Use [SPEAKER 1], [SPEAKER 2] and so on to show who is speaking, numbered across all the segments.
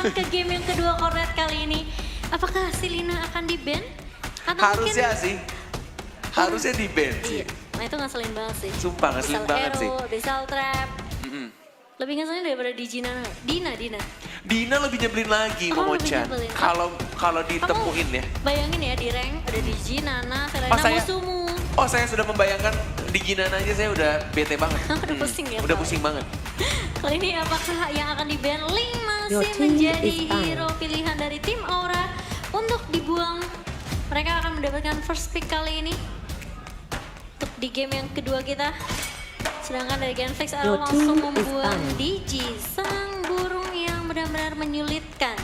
[SPEAKER 1] lanjut ke game yang kedua Kornet kali ini. Apakah Selina akan di-ban?
[SPEAKER 2] Harusnya sih. Harusnya di-ban sih.
[SPEAKER 1] Iya, nah itu ngeselin banget sih.
[SPEAKER 2] Sumpah ngeselin banget sih.
[SPEAKER 1] Desal Trap. Lebih ngeselin daripada di Dina.
[SPEAKER 2] Dina lebih nyebelin lagi, Momo-chan.
[SPEAKER 1] lebih nyebelin.
[SPEAKER 2] Kalau ditemuin ya.
[SPEAKER 1] Bayangin ya di rank ada Digi, Nana, Selena, musuhmu.
[SPEAKER 2] Oh saya sudah membayangkan di Nana aja saya udah bete banget.
[SPEAKER 1] Udah pusing ya?
[SPEAKER 2] Udah
[SPEAKER 1] Pak?
[SPEAKER 2] pusing banget.
[SPEAKER 1] Kali ini apakah yang akan di-ban Ling
[SPEAKER 3] Your
[SPEAKER 1] masih
[SPEAKER 3] team
[SPEAKER 1] menjadi
[SPEAKER 3] is out.
[SPEAKER 1] hero pilihan dari tim Aura untuk dibuang. Mereka akan mendapatkan first pick kali ini untuk di game yang kedua kita. Sedangkan dari Genflix
[SPEAKER 3] Your
[SPEAKER 1] Arrow langsung
[SPEAKER 3] team is
[SPEAKER 1] membuang
[SPEAKER 3] out.
[SPEAKER 1] Digi, sang burung yang benar-benar menyulitkan.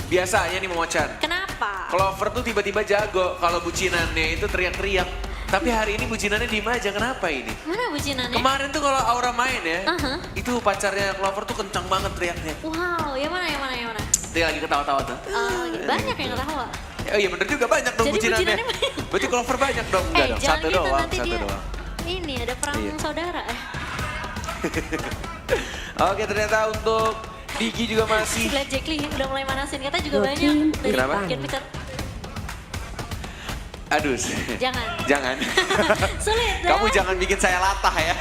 [SPEAKER 2] Biasanya nih Momo-chan.
[SPEAKER 1] Kenapa?
[SPEAKER 2] Clover tuh tiba-tiba jago kalau bucinannya itu teriak-teriak. Tapi hari ini bucinannya diem aja, kenapa ini?
[SPEAKER 1] Mana bucinannya?
[SPEAKER 2] Kemarin tuh kalau Aura main ya,
[SPEAKER 1] Aha.
[SPEAKER 2] itu pacarnya Clover tuh kencang banget teriaknya.
[SPEAKER 1] Wow, yang mana?
[SPEAKER 2] Dia lagi ketawa-tawa tuh.
[SPEAKER 1] Banyak yang ketawa.
[SPEAKER 2] Oh iya bener juga banyak dong
[SPEAKER 1] Jadi
[SPEAKER 2] bucinannya.
[SPEAKER 1] bucinannya banyak.
[SPEAKER 2] Berarti Clover banyak dong, enggak dong?
[SPEAKER 1] jangan
[SPEAKER 2] Satu
[SPEAKER 1] gitu
[SPEAKER 2] doang,
[SPEAKER 1] nanti
[SPEAKER 2] satu
[SPEAKER 1] dia.
[SPEAKER 2] doang.
[SPEAKER 1] Ini ada perang
[SPEAKER 2] Iya.
[SPEAKER 1] saudara.
[SPEAKER 2] Oke ternyata untuk Digi juga masih.
[SPEAKER 1] Lihat Jack Lee udah mulai manasin, kata juga
[SPEAKER 3] Your
[SPEAKER 1] banyak
[SPEAKER 3] team
[SPEAKER 1] dari
[SPEAKER 2] is
[SPEAKER 3] fine.
[SPEAKER 1] Gen Peter.
[SPEAKER 2] Aduh.
[SPEAKER 1] Jangan.
[SPEAKER 2] Jangan.
[SPEAKER 1] Sulit dah.
[SPEAKER 2] Kamu jangan bikin saya latah ya.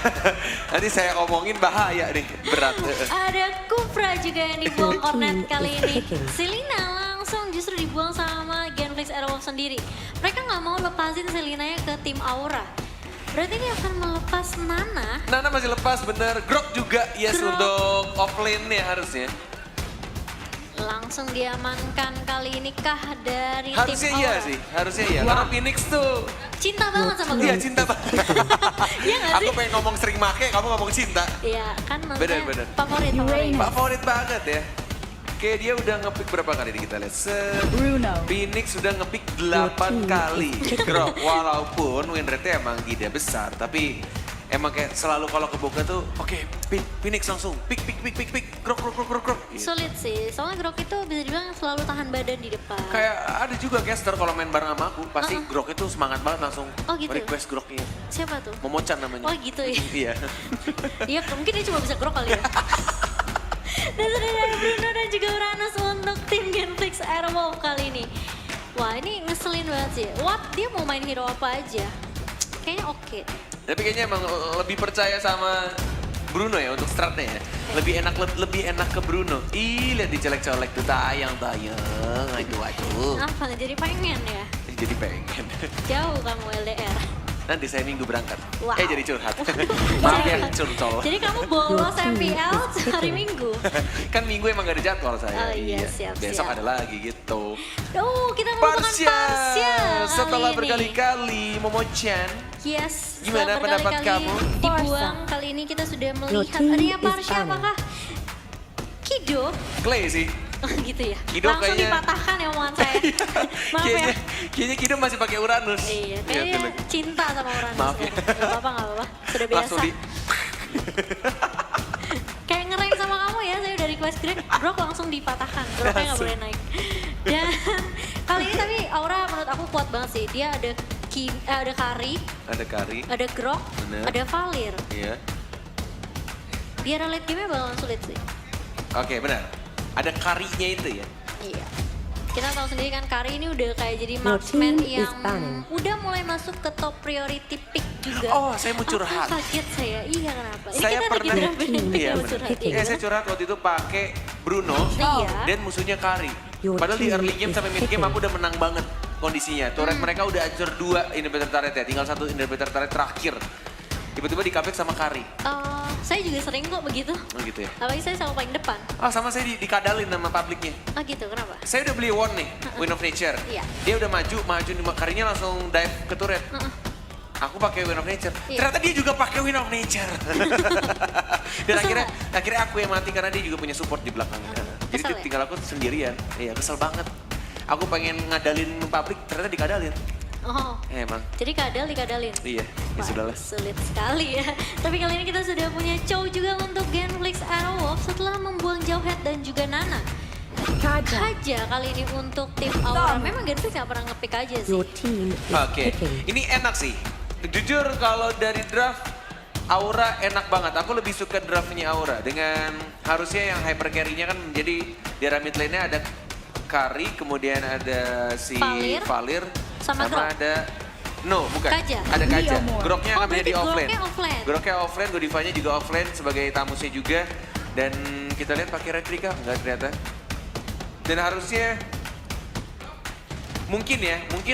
[SPEAKER 2] Nanti saya omongin bahaya nih, berat.
[SPEAKER 1] Ada Kufra juga yang dibuang
[SPEAKER 3] Your
[SPEAKER 1] Kornet
[SPEAKER 3] team
[SPEAKER 1] kali
[SPEAKER 3] is
[SPEAKER 1] ini.
[SPEAKER 3] picking.
[SPEAKER 1] Selina langsung justru dibuang sama Genflix Aerowolf sendiri. Mereka nggak mau lepasin Selinanya ke tim Aura. Berarti dia akan melepas Nana.
[SPEAKER 2] Nana masih lepas bener. Grok juga yes
[SPEAKER 1] Grok.
[SPEAKER 2] untuk offlane nya harusnya.
[SPEAKER 1] Langsung diamankan kali ini kah dari
[SPEAKER 2] Harusnya
[SPEAKER 1] tim
[SPEAKER 2] iya
[SPEAKER 1] Aura?
[SPEAKER 2] sih, harusnya iya. Karena Phoenix tuh,
[SPEAKER 1] Cinta banget sama
[SPEAKER 2] dia
[SPEAKER 1] Grok.
[SPEAKER 2] cinta banget.
[SPEAKER 1] Iya nggak
[SPEAKER 2] Aku
[SPEAKER 1] sih?
[SPEAKER 2] pengen ngomong sering make, kamu ngomong cinta.
[SPEAKER 1] Iya kan maksudnya
[SPEAKER 2] Bener.
[SPEAKER 1] favorit.
[SPEAKER 2] Favorit banget ya. Kayak dia udah ngepick berapa kali nih kita lihat.
[SPEAKER 4] Bruno.
[SPEAKER 2] Phoenix sudah ngepick 8 kali. Grok, walaupun win rate-nya emang tidak besar, tapi emang kayak selalu kalau kebuka tuh, oke, Phoenix langsung pick, grok. Gitu.
[SPEAKER 1] Sulit sih, soalnya Grok itu bisa dibilang selalu tahan badan di depan.
[SPEAKER 2] Kayak ada juga caster kalau main bareng sama aku, pasti Grok itu semangat banget langsung
[SPEAKER 1] Oh, gitu?
[SPEAKER 2] request Groknya.
[SPEAKER 1] Siapa tuh?
[SPEAKER 2] Momo-chan namanya.
[SPEAKER 1] Oh gitu ya?
[SPEAKER 2] Iya.
[SPEAKER 1] Iya mungkin dia cuma bisa Grok kali ya. Dan sudah ada Bruno dan juga Uranus untuk tim Genflix Airwolf kali ini. Wah ini ngeselin banget sih. Wah dia mau main hero apa aja. Kayaknya oke.
[SPEAKER 2] Tapi kayaknya emang lebih percaya sama Bruno ya untuk stratnya ya. Lebih enak ke Bruno. Ih, lihat dicolek-colek tuh tayang. Aduh.
[SPEAKER 1] Apa jadi pengen ya?
[SPEAKER 2] Jadi pengen.
[SPEAKER 1] Jauh kamu LDR.
[SPEAKER 2] Nanti saya minggu berangkat.
[SPEAKER 1] Wow.
[SPEAKER 2] Jadi curhat. Maaf ya curcol.
[SPEAKER 1] Jadi kamu bolos MPL hari Minggu.
[SPEAKER 2] Kan minggu emang gak ada jadwal saya.
[SPEAKER 1] Oh iya, siap.
[SPEAKER 2] Besok ada lagi gitu.
[SPEAKER 1] Kita merupakan Parsya
[SPEAKER 2] Setelah
[SPEAKER 1] kali ini.
[SPEAKER 2] berkali-kali Momo-chan.
[SPEAKER 1] Yes,
[SPEAKER 2] Gimana
[SPEAKER 1] setelah
[SPEAKER 2] pendapat
[SPEAKER 1] berkali-kali
[SPEAKER 2] kamu?
[SPEAKER 1] dibuang, kali ini kita sudah melihat
[SPEAKER 3] team
[SPEAKER 1] Ria
[SPEAKER 3] is
[SPEAKER 1] Parsya
[SPEAKER 3] fine.
[SPEAKER 1] apakah Kido?
[SPEAKER 2] Clay sih.
[SPEAKER 1] Gitu ya?
[SPEAKER 2] Kido
[SPEAKER 1] Langsung
[SPEAKER 2] kayaknya-
[SPEAKER 1] dipatahkan ya omongan saya. Maaf ya.
[SPEAKER 2] Kayaknya Kido masih pakai Uranus.
[SPEAKER 1] Iya, kayaknya
[SPEAKER 2] tuh.
[SPEAKER 1] cinta sama Uranus.
[SPEAKER 2] Maaf ya.
[SPEAKER 1] Gak apa-apa. Sudah biasa.
[SPEAKER 2] Langsung di...
[SPEAKER 1] Kayak ngerank sama kamu ya, saya udah request Grok langsung dipatahkan. Groknya gak boleh naik. Dan kali ini tapi Aura menurut aku kuat banget sih. Dia ada ada Kari,
[SPEAKER 2] Ada Kari.
[SPEAKER 1] ada Grok,
[SPEAKER 2] Bener.
[SPEAKER 1] ada Valir.
[SPEAKER 2] Iya.
[SPEAKER 1] Biar late game-nya bakalan sulit sih.
[SPEAKER 2] Oke, benar. Ada Karinya itu ya.
[SPEAKER 1] Iya. Kita tahu sendiri kan Kari ini udah kayak jadi
[SPEAKER 3] Your
[SPEAKER 1] marksman
[SPEAKER 3] team is
[SPEAKER 1] yang
[SPEAKER 3] banning.
[SPEAKER 1] udah mulai masuk ke top priority pick juga.
[SPEAKER 2] Oh, saya mau curhat.
[SPEAKER 1] Kaget saya. Iya kenapa? Ini
[SPEAKER 2] Saya
[SPEAKER 1] kita
[SPEAKER 2] pernah-
[SPEAKER 1] lagi draft
[SPEAKER 2] Iya,
[SPEAKER 1] mau
[SPEAKER 2] benar.
[SPEAKER 1] curhat.
[SPEAKER 3] Picking.
[SPEAKER 2] Ya, saya curhat waktu itu pakai Bruno
[SPEAKER 1] Iya.
[SPEAKER 2] dan musuhnya Kari.
[SPEAKER 3] Your
[SPEAKER 2] Padahal di
[SPEAKER 3] team
[SPEAKER 2] early game
[SPEAKER 3] is
[SPEAKER 2] sampai mid game
[SPEAKER 3] picking.
[SPEAKER 2] aku udah menang banget kondisinya. Turret mereka udah hancur 2 inhibitor turret ya, tinggal 1 inhibitor turret terakhir. Tiba-tiba di comeback sama Kari.
[SPEAKER 1] Saya juga sering kok begitu.
[SPEAKER 2] Oh gitu ya.
[SPEAKER 1] Apalagi saya selalu paling depan.
[SPEAKER 2] Oh sama saya dikadalin sama publiknya.
[SPEAKER 1] Oh gitu, kenapa?
[SPEAKER 2] Saya udah beli Won nih, Wind of Nature.
[SPEAKER 1] Iya.
[SPEAKER 2] Dia udah maju Karinya langsung dive ke turret. Aku pakai Wind of Nature.
[SPEAKER 1] Iya.
[SPEAKER 2] Ternyata dia juga pakai Wind of Nature. Dan akhirnya aku yang mati karena dia juga punya support di belakangnya. Jadi
[SPEAKER 1] Kesel ya?
[SPEAKER 2] tinggal aku sendirian. Iya, kesel banget. Aku pengen ngadalin publik, ternyata dikadalin.
[SPEAKER 1] Oh,
[SPEAKER 2] Emang.
[SPEAKER 1] jadi dikadalin.
[SPEAKER 2] Iya, ya
[SPEAKER 1] Wah,
[SPEAKER 2] sudahlah.
[SPEAKER 1] sulit sekali ya. Tapi kali ini kita sudah punya Chow juga untuk Genflix Airwolf setelah membuang Jauhead dan juga Nana. Kaja kali ini untuk tim Aura. Memang Genflix gak pernah ngepick aja sih.
[SPEAKER 3] Your team is
[SPEAKER 2] Oke,
[SPEAKER 3] picking.
[SPEAKER 2] ini enak sih. Jujur kalau dari draft Aura enak banget. Aku lebih suka draftnya Aura. Dengan harusnya yang hyper carry-nya kan menjadi di area mid lane-nya ada Kari, kemudian ada si Valir,
[SPEAKER 1] sama Grok.
[SPEAKER 2] ada no, bukan.
[SPEAKER 1] Kaja.
[SPEAKER 2] Ada Kaja.
[SPEAKER 3] Liamore.
[SPEAKER 2] Groknya akan menjadi offlane.
[SPEAKER 1] Groknya offlane.
[SPEAKER 2] Groknya offlane, Godivanya juga offlane sebagai tamusnya juga. Dan kita lihat pakai retrika, enggak ternyata. Dan harusnya mungkin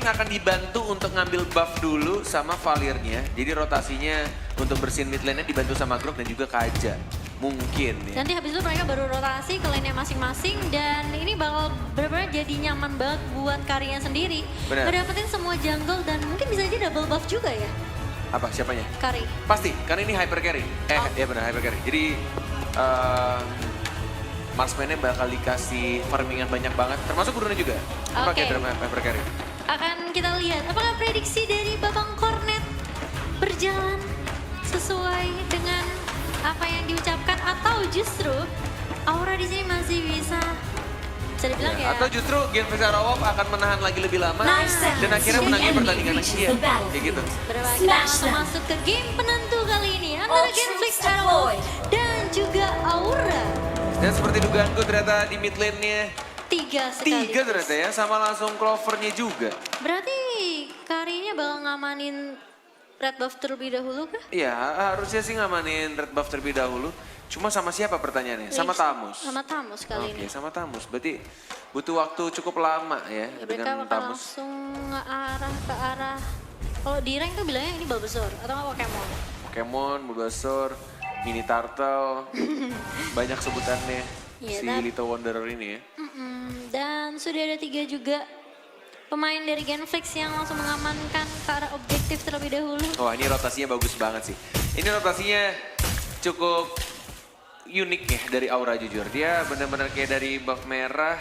[SPEAKER 2] akan dibantu untuk ngambil buff dulu sama Valirnya. Jadi rotasinya untuk bersihin mid lane-nya dibantu sama Grok dan juga Kaja. Mungkin ya.
[SPEAKER 1] Nanti habis itu mereka baru rotasi ke lane-nya masing-masing dan ini bakal benar-benar jadi nyaman banget buat karyanya sendiri.
[SPEAKER 2] Benar.
[SPEAKER 1] Ngedapetin semua jungle dan mungkin bisa aja double buff juga ya,
[SPEAKER 2] Apa, siapanya?
[SPEAKER 1] Kari.
[SPEAKER 2] Pasti, karena ini hyper carry. Ya benar, hyper carry. Jadi marksman-nya bakal dikasih farmingan banyak banget, termasuk Bruna juga. Pakai drama hyper carry.
[SPEAKER 1] Akan kita lihat apakah prediksi dari Babang Kornet berjalan sesuai dengan apa yang diucapkan atau justru Aura di sini masih bisa dibilang ya.
[SPEAKER 2] Atau justru Genflix Arawov akan menahan lagi lebih lama dan akhirnya menangin pertandingan dia. Kayak gitu.
[SPEAKER 1] Berapa kita langsung masuk ke game penentu kali ini antara Genflix Arawov dan juga Aura.
[SPEAKER 2] Dan seperti dugaanku ternyata di mid lane-nya
[SPEAKER 1] 3 sekali.
[SPEAKER 2] 3 ternyata ya, sama langsung Clover-nya juga.
[SPEAKER 1] Berarti Karinya bakal ngamanin red buff terlebih dahulu kah?
[SPEAKER 2] Iya, harusnya sih ngamanin red buff terlebih dahulu. Cuma sama siapa pertanyaannya? Sama Tamus.
[SPEAKER 1] Sama Tamus kali ini.
[SPEAKER 2] Oke, sama Tamus. Berarti butuh waktu cukup lama ya,
[SPEAKER 1] Ya, mereka
[SPEAKER 2] dengan
[SPEAKER 1] bakal
[SPEAKER 2] Tamus.
[SPEAKER 1] langsung ngearah ke arah. Kalau di rank tuh bilangnya ini Bulbasaur atau nggak Pokemon.
[SPEAKER 2] Pokemon, Bulbasaur, Mini Turtle, banyak sebutannya
[SPEAKER 1] Iya,
[SPEAKER 2] si Little Wanderer ini ya.
[SPEAKER 1] Dan sudah ada 3 juga pemain dari Genflix yang langsung mengamankan ke arah objektif terlebih dahulu.
[SPEAKER 2] Wah, ini rotasinya bagus banget sih. Ini rotasinya cukup unik ya dari Aura jujur. Dia benar-benar kayak dari buff merah.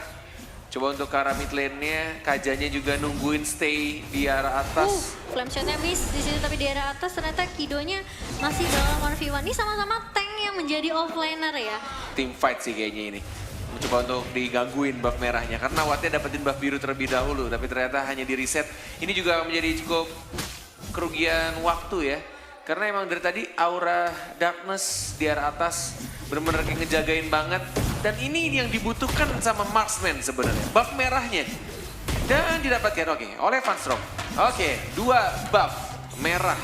[SPEAKER 2] Coba untuk ke arah mid lane-nya, Kajanya juga nungguin stay di arah atas.
[SPEAKER 1] Flame shot-nya miss di situ tapi di arah atas ternyata Kidonya masih dalam 1v1. Ini sama-sama tank yang menjadi offlaner ya.
[SPEAKER 2] Team fight sih kayaknya ini. Mencoba untuk digangguin buff merahnya karena Wattnya dapetin buff biru terlebih dahulu tapi ternyata hanya di reset. Ini juga menjadi cukup kerugian waktu ya. Karena emang dari tadi Aura Darkness di arah atas benar-benar kayak ngejagain banget. Dan ini yang dibutuhkan sama marksman sebenarnya, buff merahnya. Dan didapatkan oleh Van Strong. 2 buff merah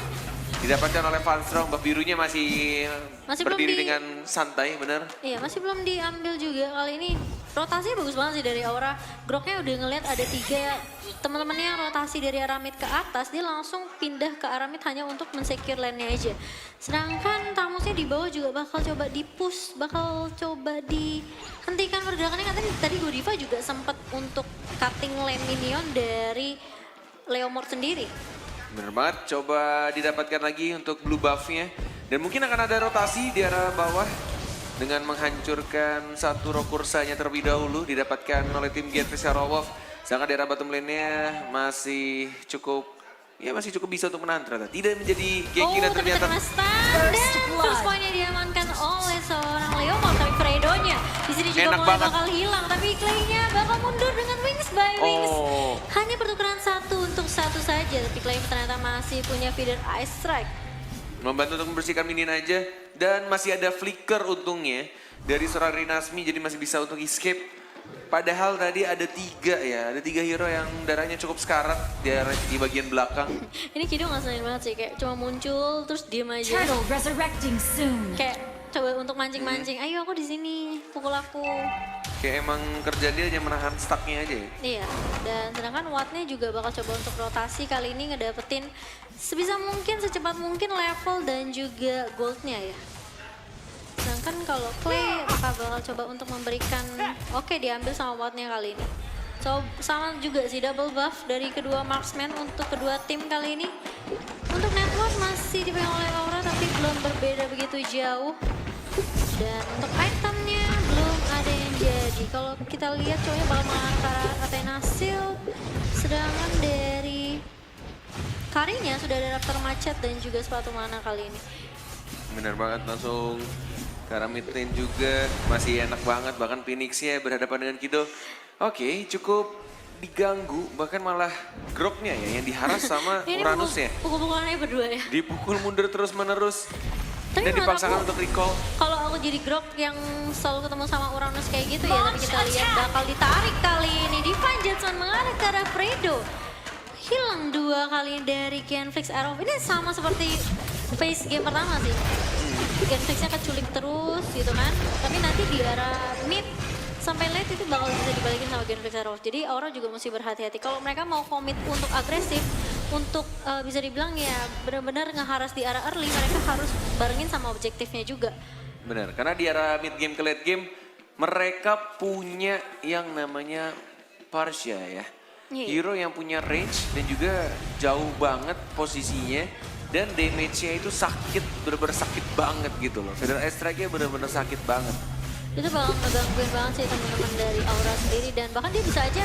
[SPEAKER 2] didapatkan oleh Van Strong, buff birunya masih berdiri dengan santai, bener?
[SPEAKER 1] Iya, masih belum diambil juga kali ini. Rotasinya bagus banget sih dari Aura. Groknya udah ngeliat ada 3 teman-temannya yang rotasi dari arah mid ke atas, dia langsung pindah ke arah mid hanya untuk mensecure lane-nya aja. Sedangkan Tamusnya di bawah juga bakal coba di-push, bakal coba dihentikan pergerakannya. Katanya tadi Godiva juga sempat untuk cutting lane minion dari Leomord sendiri.
[SPEAKER 2] Bener banget, coba didapatkan lagi untuk blue buff-nya. Dan mungkin akan ada rotasi di arah bawah dengan menghancurkan satu Rokursanya terlebih dahulu didapatkan oleh tim Genflix Arawov. Sedangkan di arah bottom lane-nya masih cukup bisa untuk menahan ternyata. Tidak menjadi gengki dan ternyata
[SPEAKER 1] dan first point-nya diamankan oleh seorang Leomord, tapi Fredo-nya di sini juga mulai bakal hilang, tapi Clay-nya bakal mundur dengan Wings by Wings. Hanya pertukaran 1 untuk 1 saja, tapi Clay ternyata masih punya feeder Ice Strike.
[SPEAKER 2] Membantu untuk membersihkan minion aja dan masih ada flicker untungnya dari seorang Rinasmi jadi masih bisa untuk escape. Padahal tadi ada 3 hero yang darahnya cukup sekarat di bagian belakang.
[SPEAKER 1] Ini Kido ngeselin banget sih, kayak cuma muncul terus diem aja.
[SPEAKER 3] Turtle resurrecting soon.
[SPEAKER 1] Kayak coba untuk mancing-mancing, ayo aku di sini, pukul aku.
[SPEAKER 2] Kayak emang kerja dia hanya menahan stucknya aja ya.
[SPEAKER 1] Iya, dan sedangkan Wattnya juga bakal coba untuk rotasi kali ini ngedapetin sebisa mungkin, secepat mungkin level dan juga goldnya ya. Sedangkan kalau Clay bakal coba untuk memberikan, diambil sama Wattnya kali ini. So, sama juga sih double buff dari kedua marksman untuk kedua tim kali ini. Untuk network masih dipegang oleh Aura tapi belum berbeda begitu jauh. Dan untuk itemnya belum ada yang jadi. Kalau kita lihat cowoknya bakal mengangkat Athena Shield. Sedangkan dari Karinya sudah ada Raptor Macet dan juga sepatu mana kali ini.
[SPEAKER 2] Bener banget, langsung ke arah mid lane juga masih enak banget. Bahkan Phoenix-nya berhadapan dengan Kido. Cukup diganggu, bahkan malah Groknya ya yang diharas sama Uranusnya.
[SPEAKER 1] Pukul-pukulannya berdua ya.
[SPEAKER 2] Dipukul mundur terus menerus.
[SPEAKER 1] Tapi
[SPEAKER 2] dan
[SPEAKER 1] menurut
[SPEAKER 2] dipaksakan
[SPEAKER 1] aku,
[SPEAKER 2] untuk recall.
[SPEAKER 1] kalau aku jadi Grok yang selalu ketemu sama Uranus kayak gitu ya, tapi kita lihat bakal ditarik kali ini. Divine Judgment mengarah ke arah Fredo. Hilang 2 kali dari Genflix Arrow. Ini sama seperti face game pertama sih. Genflixnya keculik terus gitu kan. Tapi nanti di arah mid sampai late itu bakal bisa dibalikin sama Genflix Arrow. Jadi Aura juga mesti berhati-hati. Kalau mereka mau komit untuk agresif, untuk bisa dibilang ya benar-benar ngeharas di arah early, mereka harus barengin sama objektifnya juga.
[SPEAKER 2] Benar, karena di arah mid game ke late game, mereka punya yang namanya Parsha ya.
[SPEAKER 1] Iya.
[SPEAKER 2] Hero yang punya range dan juga jauh banget posisinya. Dan damage-nya itu sakit, bener-bener sakit banget gitu loh. Federal Strike-nya bener-bener sakit banget.
[SPEAKER 1] Itu bakal ngegangguin banget sih teman-teman dari Aura sendiri. Dan bahkan dia bisa aja,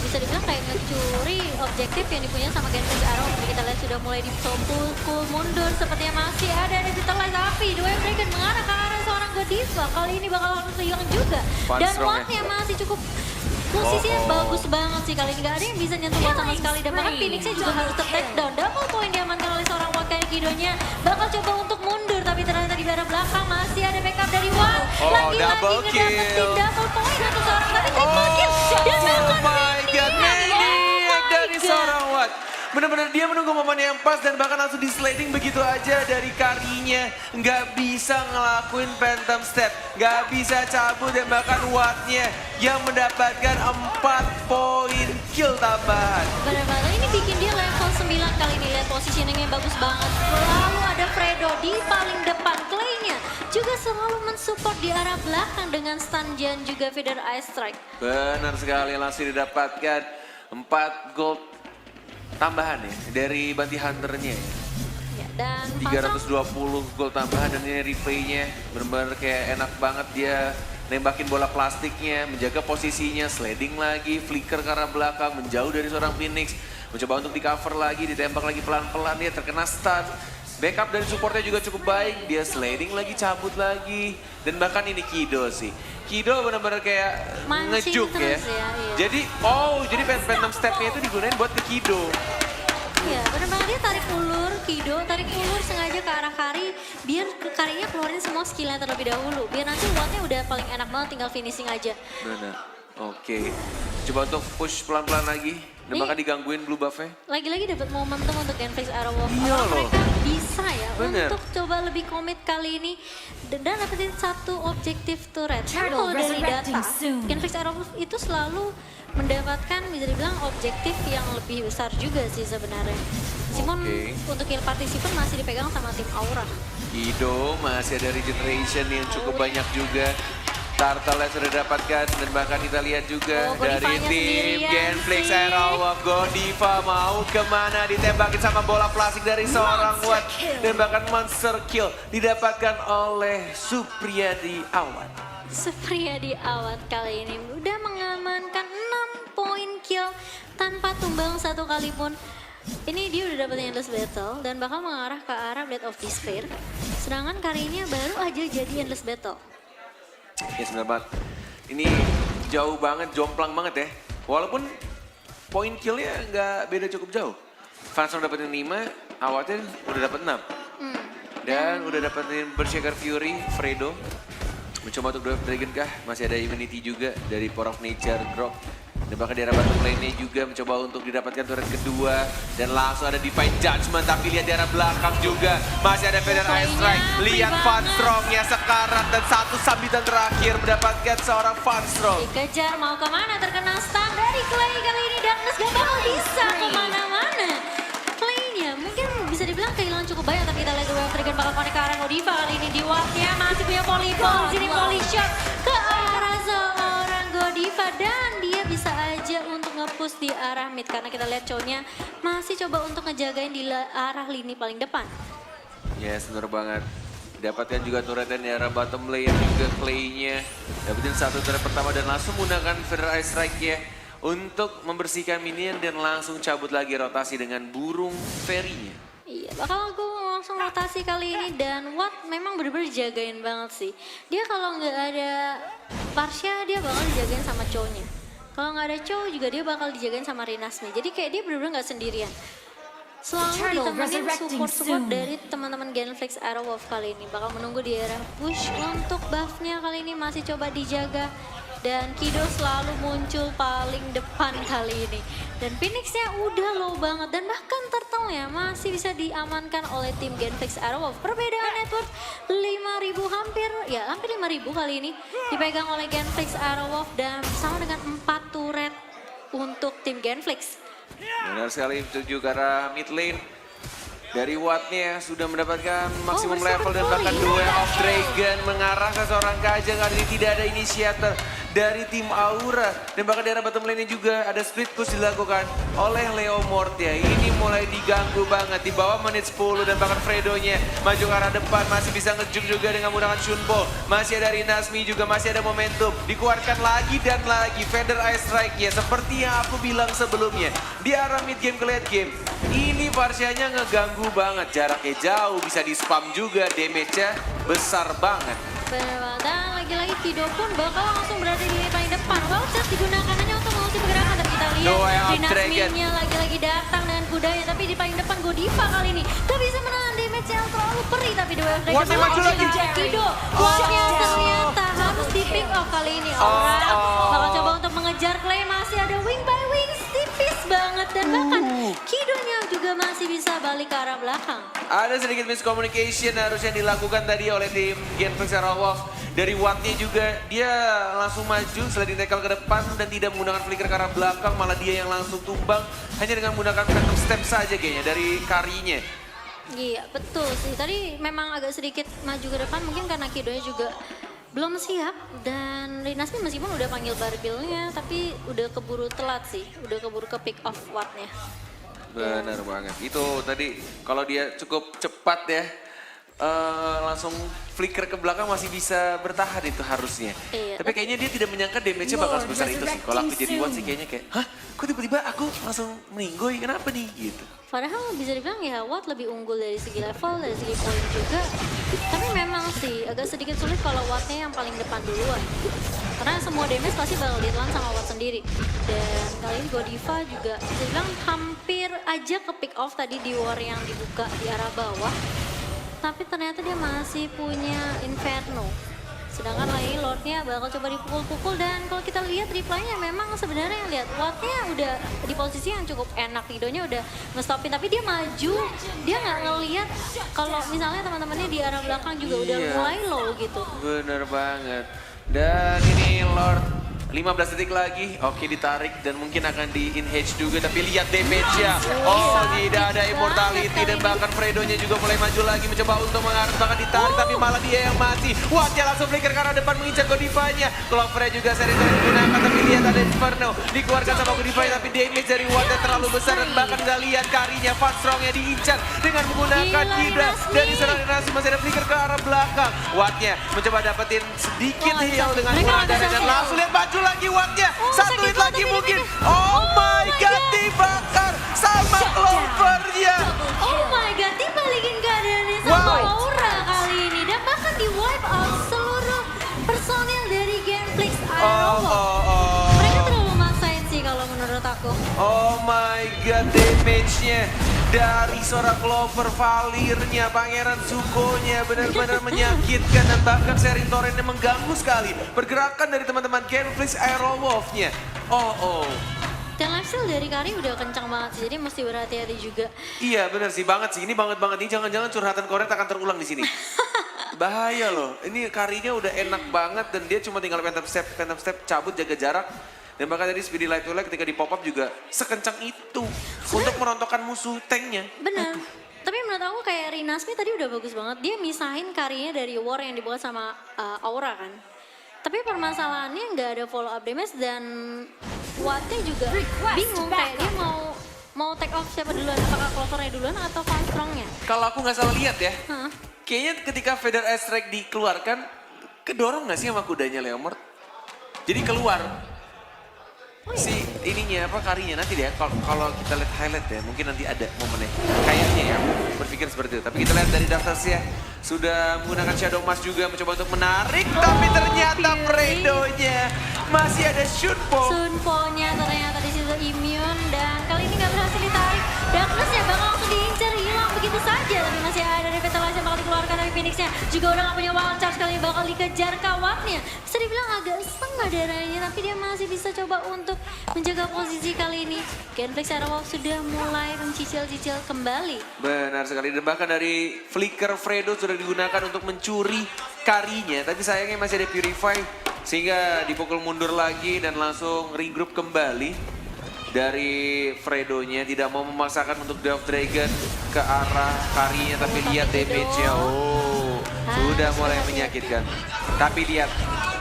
[SPEAKER 1] bisa dibilang kayak ngecuri objektif yang dipunya sama Genflix Arrow. Jadi kita lihat sudah mulai dipukul mundur. Sepertinya masih ada Revitalize api. Dua Dragon mengarah ke arah seorang Godiva. Kali ini bakal harus hilang juga. Dan Watt-nya masih cukup posisinya bagus banget sih kali ini. Gak ada yang bisa nyentuh Watt sama sekali. Dan bahkan Phoenix-nya juga harus take down. Double point diamankan oleh seorang Watt. Kayak Kidonya bakal coba untuk mundur. Tapi ternyata di arah belakang masih ada backup dari Watt. Lagi-lagi ngedapetin double point untuk seorang. Tapi triple kill. Dan bahkan
[SPEAKER 2] Maniac dari seorang Watt. Bener-bener dia menunggu momen yang pas dan bahkan langsung di sliding begitu aja dari karinya. Nggak bisa ngelakuin phantom step. Nggak bisa cabut dan bahkan Watt-nya yang mendapatkan 4 poin kill tambahan.
[SPEAKER 1] Benar-benar ini bikin dia level 9 kali ini. Lihat positioningnya bagus banget. Lalu ada Fredo di paling depan. Clay-nya juga selalu mensupport di arah belakang dengan stun Jan juga Feather Ice Strike.
[SPEAKER 2] Benar sekali langsung didapatkan 4 gold tambahan ya dari Bounty Hunter-nya ya.
[SPEAKER 1] Ya, dan
[SPEAKER 2] 320 gol tambahan dan ini replaynya benar-benar kayak enak banget dia nembakin bola plastiknya, menjaga posisinya, sliding lagi, flicker ke arah belakang, menjauh dari seorang Phoenix, mencoba untuk di cover lagi, ditembak lagi pelan-pelan, dia terkena stun. Backup dan supportnya juga cukup baik, dia sliding lagi, cabut lagi, dan bahkan ini Kido sih. Kido benar-benar kayak
[SPEAKER 1] mancing
[SPEAKER 2] ngejuk ya.
[SPEAKER 1] terus ya, iya.
[SPEAKER 2] Jadi, jadi Phantom Step-nya itu digunain buat ke Kido.
[SPEAKER 1] Iya, benar-benar dia tarik ulur, Kido tarik ulur sengaja ke arah Kari, biar ke Karinya keluarin semua skillnya terlebih dahulu. Biar nanti Watt-nya udah paling enak banget, tinggal finishing aja.
[SPEAKER 2] Benar, oke. Coba untuk push pelan-pelan lagi, dan bahkan digangguin blue buff-nya.
[SPEAKER 1] Lagi-lagi dapat momentum untuk Genflix Arrow of
[SPEAKER 2] Iya loh.
[SPEAKER 1] mereka bisa ya
[SPEAKER 2] Bener.
[SPEAKER 1] untuk coba lebih komit kali ini dan dapetin satu objektif turret. Kan
[SPEAKER 3] Turtle
[SPEAKER 1] kalau dari
[SPEAKER 3] resurrecting
[SPEAKER 1] data,
[SPEAKER 3] soon.
[SPEAKER 1] Genflix Arrow itu selalu mendapatkan bisa dibilang objektif yang lebih besar juga sih sebenarnya. Simon
[SPEAKER 2] Oke.
[SPEAKER 1] untuk kill participant masih dipegang sama tim Aura.
[SPEAKER 2] Kido masih ada regeneration yang cukup banyak juga. Turtle yang sudah dapatkan dan bahkan kita lihat juga
[SPEAKER 1] Oh,
[SPEAKER 2] dari
[SPEAKER 1] Godivanya
[SPEAKER 2] tim
[SPEAKER 1] sendirian
[SPEAKER 2] Genflix
[SPEAKER 1] sih.
[SPEAKER 2] Arrow of Godiva mau kemana, ditembakin sama bola plastik dari seorang Watt dan bahkan monster kill didapatkan oleh Supriyadi Awad.
[SPEAKER 1] Supriyadi Awad kali ini udah mengamankan 6 poin kill tanpa tumbang satu kali pun. Ini dia udah dapetin Endless Battle dan bakal mengarah ke arah Blade of Despair. Sedangkan Karinya baru aja jadi Endless Battle.
[SPEAKER 2] Ya sebenarnya banget. Ini jauh banget, jomplang banget ya. Walaupun poin killnya nggak beda cukup jauh. Fansong dapetin 5, Awatnya udah dapet 6. Dan udah dapetin Berserker Fury, Fredo. Mencoba untuk Drive Dragon kah? Masih ada immunity juga dari Power of Nature, Grok. Dan bahkan di arah bottom lane-nya juga mencoba untuk didapatkan turret kedua. Dan langsung ada Divine Judgment, tapi lihat di arah belakang juga. Masih ada Feather Ice Strike. Lihat Funstrong-nya sekarat dan satu sambitan terakhir mendapatkan seorang Funstrong.
[SPEAKER 1] Dikejar mau kemana, terkena stun dari Clay kali ini. Darkness gak bakal bisa kemana-mana. Clay-nya mungkin bisa dibilang kehilangan cukup banyak, tapi kita lihat Wave Dragon bakal connect ke arah Godiva kali ini. Di Watt-nya masih punya polyball, sini poly shot ke arah seorang Godiva. Dan dia bisa aja untuk nge-push di arah mid, karena kita lihat cowoknya masih coba untuk ngejagain di arah lini paling depan.
[SPEAKER 2] Yes, bener banget. Dapatkan juga turretnya di arah bottom lane juga Clay-nya. Dapetin satu turret pertama dan langsung menggunakan Feather Ice Strike-nya untuk membersihkan minion dan langsung cabut lagi rotasi dengan burung fairy-nya.
[SPEAKER 1] Iya, bakal aku langsung rotasi kali ini dan Watt memang bener-bener dijagain banget sih. Dia kalau nggak ada Parsha, dia bakal dijagain sama cowoknya. Kalau nggak ada cowok juga dia bakal dijagain sama Rinasmi. Jadi kayak dia bener-bener nggak sendirian. selalu
[SPEAKER 3] Eternal
[SPEAKER 1] ditemenin
[SPEAKER 3] resurrecting
[SPEAKER 1] support-support
[SPEAKER 3] soon.
[SPEAKER 1] dari teman-teman Genflix Aerowolf kali ini. Bakal menunggu di area push untuk buff-nya kali ini masih coba dijaga. Dan Kido selalu muncul paling depan kali ini. Dan Phoenix-nya udah low banget. Dan bahkan turtle-nya masih bisa diamankan oleh tim Genflix Aerowolf. Perbedaan network 5.000 hampir 5.000 kali ini. Dipegang oleh Genflix Aerowolf dan sama dengan 4 turret untuk tim Genflix.
[SPEAKER 2] Benar sekali menuju ke arah mid lane. Dari Wattnya sudah mendapatkan maksimum
[SPEAKER 1] Bersama
[SPEAKER 2] level dan
[SPEAKER 1] Glory.
[SPEAKER 2] bahkan Duel of Dragon mengarah ke seorang Kajang. Kali ini tidak ada inisiator dari tim Aura. Dan bahkan di arah bottom lane juga ada split push dilakukan oleh Leo Mortia. Ini mulai diganggu banget di bawah menit 10 dan bahkan Fredo-nya maju ke arah depan. Masih bisa ngejuk juga dengan menggunakan Shunpo. Masih ada Rinasmi juga, masih ada momentum. Dikeluarkan lagi dan lagi Feather Ice Strike-nya. Seperti yang aku bilang sebelumnya. Di arah mid game ke late game. Ini Parsianya ngeganggu banget. Jaraknya jauh, bisa di spam juga. Damage-nya besar banget.
[SPEAKER 1] Benar banget. Dan lagi-lagi Kido pun bakal langsung berada di paling depan. Well, just digunakan hanya untuk mengulti pergerakan. Tapi kita lihat
[SPEAKER 2] Duel of
[SPEAKER 1] Rinasmi-nya lagi-lagi datang dengan kudanya. Tapi di paling depan Godiva kali ini. Gak bisa menahan damage yang terlalu perih. Tapi Duel of Dragon
[SPEAKER 2] Wattnya maju lagi.
[SPEAKER 1] Kido. Wattnya ternyata harus di pick off kali ini. Aura bakal coba untuk mengejar Clay. Masih ada wing by wing. Tipis banget. Dan bahkan Kidonya juga masih bisa balik ke arah belakang.
[SPEAKER 2] Ada sedikit miscommunication harusnya dilakukan tadi oleh tim Genflix Aerowolf. Dari Wattnya juga dia langsung maju setelah di-tackle ke depan dan tidak menggunakan flicker ke arah belakang. Malah dia yang langsung tumbang hanya dengan menggunakan phantom step saja kayaknya dari karinya.
[SPEAKER 1] Iya betul sih, tadi memang agak sedikit maju ke depan mungkin karena Kidonya juga belum siap. Dan Rinasmi meskipun udah panggil Barbilnya tapi udah keburu telat sih, udah keburu ke pick off Wattnya.
[SPEAKER 2] Benar banget. Itu tadi kalau dia cukup cepat ya, langsung flicker ke belakang masih bisa bertahan itu harusnya.
[SPEAKER 1] Iya,
[SPEAKER 2] Tapi kayaknya dia tidak menyangka damage-nya bakal sebesar itu sih. Kalau aku jadi Watt sih kayaknya kayak, hah kok tiba-tiba aku langsung meninggoy, kenapa nih gitu.
[SPEAKER 1] Padahal bisa dibilang ya Watt lebih unggul dari segi level, dari segi poin juga. Tapi memang sih agak sedikit sulit kalau Wattnya yang paling depan duluan. Karena semua damage pasti bakal ditelan sama Watt sendiri. Dan kali ini Godiva juga bisa dibilang hampir aja ke pick off tadi di war yang dibuka di arah bawah. Tapi ternyata dia masih punya Inferno. Sedangkan lagi Lordnya bakal coba dipukul-pukul. Dan kalau kita lihat reply-nya memang sebenarnya lihat Wattnya udah di posisi yang cukup enak. Kidonya udah ngestopin tapi dia maju. Dia nggak ngelihat kalau misalnya teman-temannya di arah belakang juga udah
[SPEAKER 2] Iya.
[SPEAKER 1] mulai low gitu.
[SPEAKER 2] Bener banget. Dan ini Lord 15 detik lagi, oke ditarik dan mungkin akan di in-hedge juga. Tapi lihat damage-nya, oh tidak ada immortality. Dan bahkan Fredo-nya juga mulai maju lagi mencoba untuk mengarah, bahkan ditarik tapi malah dia yang mati. Wattnya langsung flicker ke arah depan mengincar Godivanya. Clover juga seri digunakan tapi lihat ada Inferno dikeluarkan sama Godivanya. Tapi damage dari Wattnya terlalu besar dan bahkan kita lihat karinya Fast Strong-nya diincar dengan menggunakan Hydra. Dari serangan Rinasmi masih ada flicker ke arah belakang. Wattnya mencoba dapetin sedikit heal dengan Wanda dan langsung lihat maju lagi Wattnya. Satu hit lagi mungkin. Oh my god, dibakar sama Clover-nya.
[SPEAKER 1] Oh my god, dibalikin keadaannya sama Aura kali ini. Dan bahkan di wipe out seluruh personil dari Genflix Aerowolf. Mereka terlalu maksain sih kalau menurut aku.
[SPEAKER 2] Oh my god, damage-nya dari seorang Clover, Valirnya, Pangeran Zuko-nya benar-benar menyakitkan. Dan bahkan sharing torrent-nya mengganggu sekali pergerakan dari teman-teman Genflix Aerowolf-nya.
[SPEAKER 1] Dan lifesteal dari Kari udah kencang banget sih, jadi mesti berhati-hati juga.
[SPEAKER 2] Iya benar sih, banget sih. Ini banget ini jangan-jangan curhatan Koret akan terulang di sini. Bahaya loh. Ini Karinya udah enak banget dan dia cuma tinggal phantom step cabut, jaga jarak. Dan bahkan tadi speedy light to light ketika di pop up juga sekencang itu untuk merontokkan musuh tanknya.
[SPEAKER 1] Benar. Tapi menurut aku kayak Rinasmi tadi udah bagus banget. Dia misahin Karinya dari war yang dibuat sama Aura kan. Tapi permasalahannya nggak ada follow up damage dan Wattnya juga bingung kayak dia mau take off siapa duluan, apakah Clover-nya duluan atau Fast Strong-nya?
[SPEAKER 2] Kalau aku nggak salah lihat ya,
[SPEAKER 1] Hah?
[SPEAKER 2] kayaknya ketika Feather Ice Strike dikeluarkan, kedorong nggak sih sama kudanya Leomord? Jadi keluar. Si ininya apa karinya nanti deh kalau kita lihat highlight ya mungkin nanti ada momennya kayaknya ya aku berpikir seperti itu. Tapi kita lihat dari Daftarsia sudah menggunakan Shadow Mask juga mencoba untuk menarik tapi ternyata Fredo-nya masih ada Shunpo.
[SPEAKER 1] Sunpo-nya ternyata di situ immune dan kali ini nggak berhasil ditarik. Darkness-nya bakal langsung di saja, tapi masih ada revitalize yang bakal dikeluarkan dari Phoenix-nya. Juga udah gak punya wild charge kali ini bakal dikejar kawannya. Bisa dibilang agak setengah darahnya, tapi dia masih bisa coba untuk menjaga posisi kali ini. Genflix Aerowolf sudah mulai mencicil-cicil kembali.
[SPEAKER 2] Benar sekali, dan bahkan dari flicker Fredo sudah digunakan untuk mencuri karinya. Tapi sayangnya masih ada Purify, sehingga dipukul mundur lagi dan langsung regroup kembali. Dari Fredonya tidak mau memaksakan untuk Delve Dragon ke arah karinya, tapi lihat damage-nya. Oh, sudah mulai menyakitkan. Tapi lihat,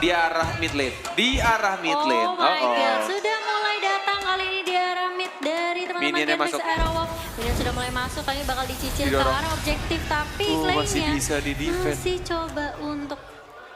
[SPEAKER 2] di arah mid lane. Di arah mid lane.
[SPEAKER 1] Oh my god, sudah mulai datang kali ini di arah mid dari teman-teman
[SPEAKER 2] Minionnya
[SPEAKER 1] Genflix
[SPEAKER 2] masuk.
[SPEAKER 1] Aerowolf. Minion sudah mulai masuk, kali ini bakal dicicil ke
[SPEAKER 2] Didorong.
[SPEAKER 1] arah objektif, tapi
[SPEAKER 2] Masih
[SPEAKER 1] lainnya
[SPEAKER 2] bisa di-defend.
[SPEAKER 1] masih coba untuk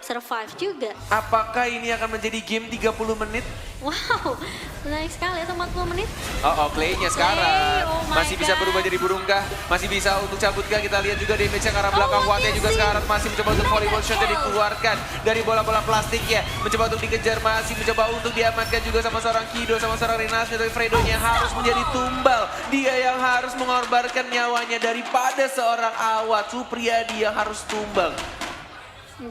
[SPEAKER 1] survive juga.
[SPEAKER 2] Apakah ini akan menjadi game 30 menit?
[SPEAKER 1] Wow, menarik sekali atau 40 menit.
[SPEAKER 2] Oh, Clay-nya sekarang.
[SPEAKER 1] Clay, oh my
[SPEAKER 2] Masih bisa
[SPEAKER 1] God.
[SPEAKER 2] berubah jadi burung kah? Masih bisa untuk cabut kah? Kita lihat juga damage-nya ke arah belakang.
[SPEAKER 1] Oh,
[SPEAKER 2] Wattnya juga
[SPEAKER 1] Messi.
[SPEAKER 2] sekarang masih mencoba untuk volleyball shot yang dikeluarkan dari bola-bola plastiknya. Mencoba untuk dikejar, masih mencoba untuk diamankan juga sama seorang Kido, sama seorang Rinas. Tapi Fredonya harus menjadi tumbal. Dia yang harus mengorbankan nyawanya daripada seorang Awat. Supriyadi yang harus tumbal.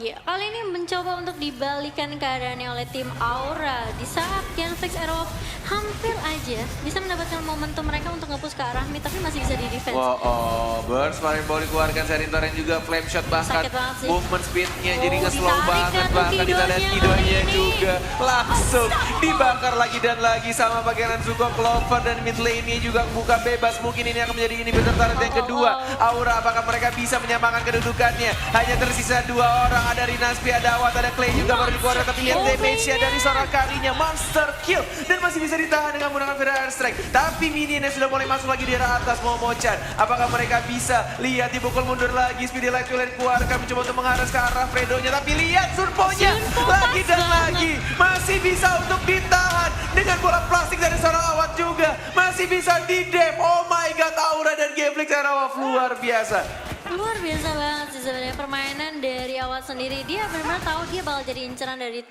[SPEAKER 1] Ya, kali ini mencoba untuk dibalikan keadaannya oleh tim Aura di saat Genflix Aerowolf hampir aja bisa mendapatkan momentum mereka untuk nge-push ke arah mid, tapi masih bisa di defense.
[SPEAKER 2] Wow, burst fireball dikeluarkan Serintoren juga flame shot, bahkan
[SPEAKER 1] Sakit banget sih.
[SPEAKER 2] movement speednya jadi
[SPEAKER 1] Oh,
[SPEAKER 2] nge-slow
[SPEAKER 1] ditarik
[SPEAKER 2] banget,
[SPEAKER 1] kan tuh
[SPEAKER 2] bahkan kita lihat
[SPEAKER 1] Kidonya
[SPEAKER 2] Kidonya
[SPEAKER 1] kali ini.
[SPEAKER 2] juga langsung dibakar lagi dan lagi sama bagian Zuko Clover, dan mid lane-nya juga buka bebas. Mungkin ini akan menjadi inhibitor turret yang kedua. Aura, apakah mereka bisa menyamakan kedudukannya? Hanya tersisa 2 orang, ada Rinaspi, ada Awat, ada Clay juga baru dikeluarkan, tapi lihat
[SPEAKER 1] Oh,
[SPEAKER 2] damage-nya
[SPEAKER 1] Clay-nya.
[SPEAKER 2] dari seorang karinya, monster kill, dan masih bisa ditahan dengan menggunakan Fire Airstrike. Tapi minionnya sudah mulai masuk lagi di arah atas. Momochan, apakah mereka bisa? Lihat, dipukul mundur lagi, Speedy Light Wheel dikeluarkan, mencoba untuk mengarah ke arah Fredonya, tapi lihat Surponya
[SPEAKER 1] Surpo
[SPEAKER 2] lagi
[SPEAKER 1] pas
[SPEAKER 2] dan
[SPEAKER 1] banget.
[SPEAKER 2] lagi masih bisa untuk ditahan dengan bola plastik dari seorang Awat juga, masih bisa di-def. Oh my god, Aura dan Genflix Aerowolf luar biasa.
[SPEAKER 1] Luar biasa banget sih sebenarnya permainan dari Awat sendiri. Dia benar-benar tahu dia bakal jadi inceran dari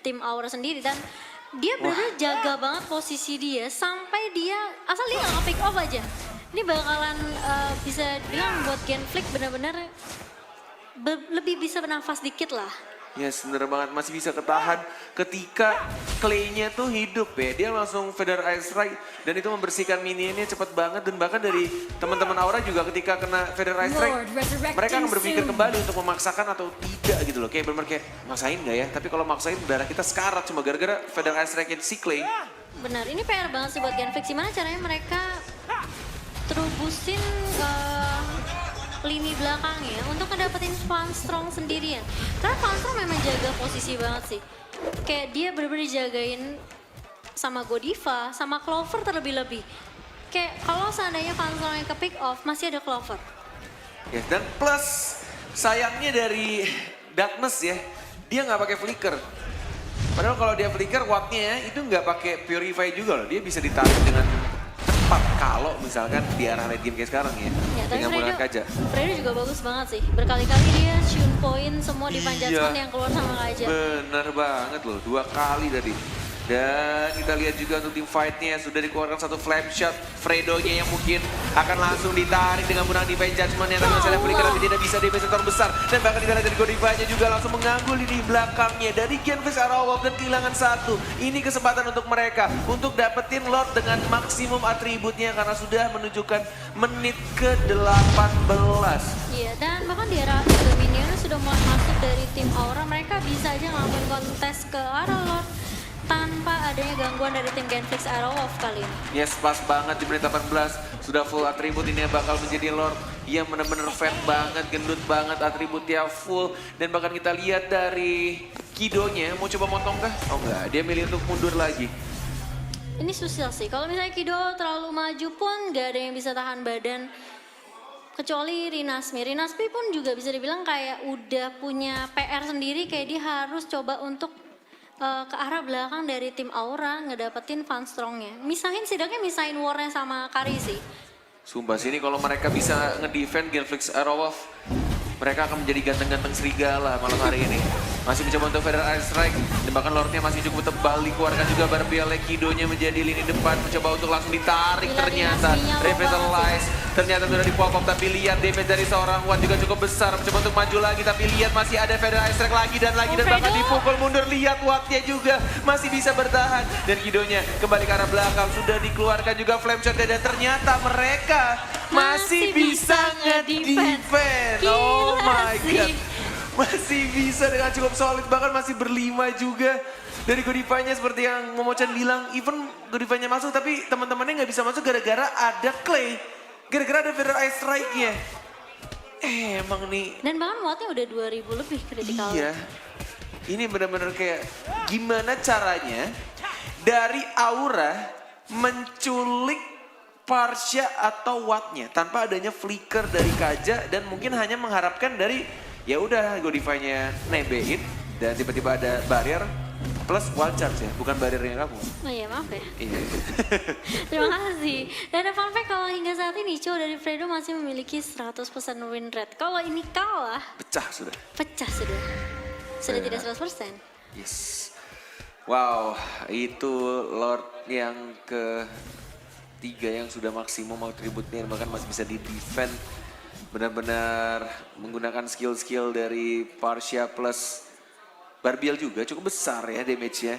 [SPEAKER 1] tim Aura sendiri, dan dia benar-benar jaga banget posisi dia sampai dia asal dia nggak pick off aja. Ini bakalan bisa bilang buat Genflix benar-benar lebih bisa bernafas dikit lah.
[SPEAKER 2] Yes, bener banget, masih bisa ketahan ketika Clay-nya tuh hidup ya. Dia langsung Feather Ice Strike dan itu membersihkan minionnya cepet banget. Dan bahkan dari teman-teman Aura juga ketika kena Feather Ice Strike,
[SPEAKER 3] Lord, resurrecting
[SPEAKER 2] mereka akan berpikir
[SPEAKER 3] soon.
[SPEAKER 2] kembali untuk memaksakan atau tidak gitu loh. Kayak bener-bener kayak maksain gak ya? Tapi kalau maksain darah kita sekarat cuma gara-gara Feather Ice Strike-nya si Clay.
[SPEAKER 1] Benar, ini PR banget sih buat Genflix. Gimana caranya mereka terubusin lini belakangnya untuk ngedapetin Funstrong sendirian. Karena Funstrong memang jaga posisi banget sih. Kayak dia bener-bener jagain sama Godiva, sama Clover terlebih-lebih. Kayak kalau seandainya Funstrong yang ke pick off, masih ada Clover.
[SPEAKER 2] Ya, dan plus sayangnya dari Darkness ya, dia nggak pakai flicker. Padahal kalau dia flicker, wattnya itu nggak pakai purify juga loh. Dia bisa ditarik dengan cepat kalau misalkan di arah late game kayak sekarang ya.
[SPEAKER 1] Ya, tapi
[SPEAKER 2] Dengan menggunakan kaja.
[SPEAKER 1] Fredo juga bagus banget sih. Berkali-kali dia shoot point semua di Panjatman yang keluar sama kaja.
[SPEAKER 2] Bener banget loh, 2 kali tadi. Dan kita lihat juga untuk tim fight-nya sudah dikeluarkan satu flame shot. Fredo-nya yang mungkin akan langsung ditarik dengan menggunakan Divine Judgment yang tadi saya flicker tapi tidak bisa damage terbesar. Dan bahkan kita lihat dari Godiva-nya juga langsung mengganggu lini belakangnya dari Genflix Aerowolf dan kehilangan 1. Ini kesempatan untuk mereka untuk dapetin Lord dengan maksimum atributnya karena sudah menunjukkan menit ke-18.
[SPEAKER 1] Iya, dan bahkan di arah juga minionnya sudah mulai masuk dari tim Aura. Mereka bisa aja ngelakuin kontes ke arah Lord tanpa adanya gangguan dari tim Genflix Aerowolf kali ini.
[SPEAKER 2] Yes, pas banget di menit 18. Sudah full atribut, ini yang bakal menjadi Lord yang benar-benar fat banget, gendut banget, atributnya full. Dan bahkan kita lihat dari Kidonya, mau coba motong kah? Oh enggak, dia milih untuk mundur lagi.
[SPEAKER 1] Ini susah sih, kalau misalnya Kido terlalu maju pun gak ada yang bisa tahan badan. Kecuali Rinasmi. Rinasmi pun juga bisa dibilang kayak udah punya PR sendiri, kayak dia harus coba untuk ke arah belakang dari tim Aura ngedapetin Funstrong-nya. Misahin setidaknya misahin war-nya sama Kari sih.
[SPEAKER 2] Sumpah sini kalau mereka bisa ngedefend Genflix Aerowolf, mereka akan menjadi ganteng-ganteng serigala malam hari ini. Masih mencoba untuk Federal Ice Strike, dan bahkan Lordnya masih cukup tebal, dikeluarkan juga Barbiel, Kidonya menjadi lini depan, mencoba untuk langsung ditarik.
[SPEAKER 1] Gila,
[SPEAKER 2] Ternyata
[SPEAKER 1] dinastinya
[SPEAKER 2] Revitalize, ternyata sudah di pop up, tapi lihat damage dari seorang Watt juga cukup besar, mencoba untuk maju lagi, tapi lihat masih ada Federal Ice Strike lagi dan lagi, dan bahkan
[SPEAKER 1] Fredo.
[SPEAKER 2] dipukul mundur, lihat Wattnya juga masih bisa bertahan, dan Kidonya kembali ke arah belakang, sudah dikeluarkan juga Flame Shot, dan ternyata mereka masih bisa nge-defense. Oh
[SPEAKER 1] Gila
[SPEAKER 2] my
[SPEAKER 1] sih.
[SPEAKER 2] god. Masih bisa dengan cukup solid, bahkan masih berlima juga. Dari Godivanya seperti yang Momochan bilang, even Godivanya masuk tapi teman-temannya nggak bisa masuk gara-gara ada Clay. Gara-gara ada Federal Ice Strike-nya. Emang nih.
[SPEAKER 1] Dan bahkan wattnya udah 2000 lebih kritikal.
[SPEAKER 2] Iya. Ini benar-benar kayak gimana caranya dari Aura menculik Parsha atau Wattnya tanpa adanya flicker dari Kaja, dan mungkin hanya mengharapkan dari ya udah Godivanya nebein dan tiba-tiba ada barrier plus wild charge ya, bukan barriernya kamu.
[SPEAKER 1] Oh iya, maaf ya.
[SPEAKER 2] Iya.
[SPEAKER 1] Terima kasih. Dan ada fun fact kalau hingga saat ini Cho dari Fredo masih memiliki 100% win rate. Kalau ini kalah,
[SPEAKER 2] Pecah sudah.
[SPEAKER 1] pecah sudah. Sudah
[SPEAKER 2] Iya.
[SPEAKER 1] tidak 100%.
[SPEAKER 2] Yes. Wow, itu Lord yang ketiga yang sudah maksimum atributnya, bahkan masih bisa di-defend. Benar-benar menggunakan skill-skill dari Parsha plus Barbiel juga cukup besar ya damage-nya.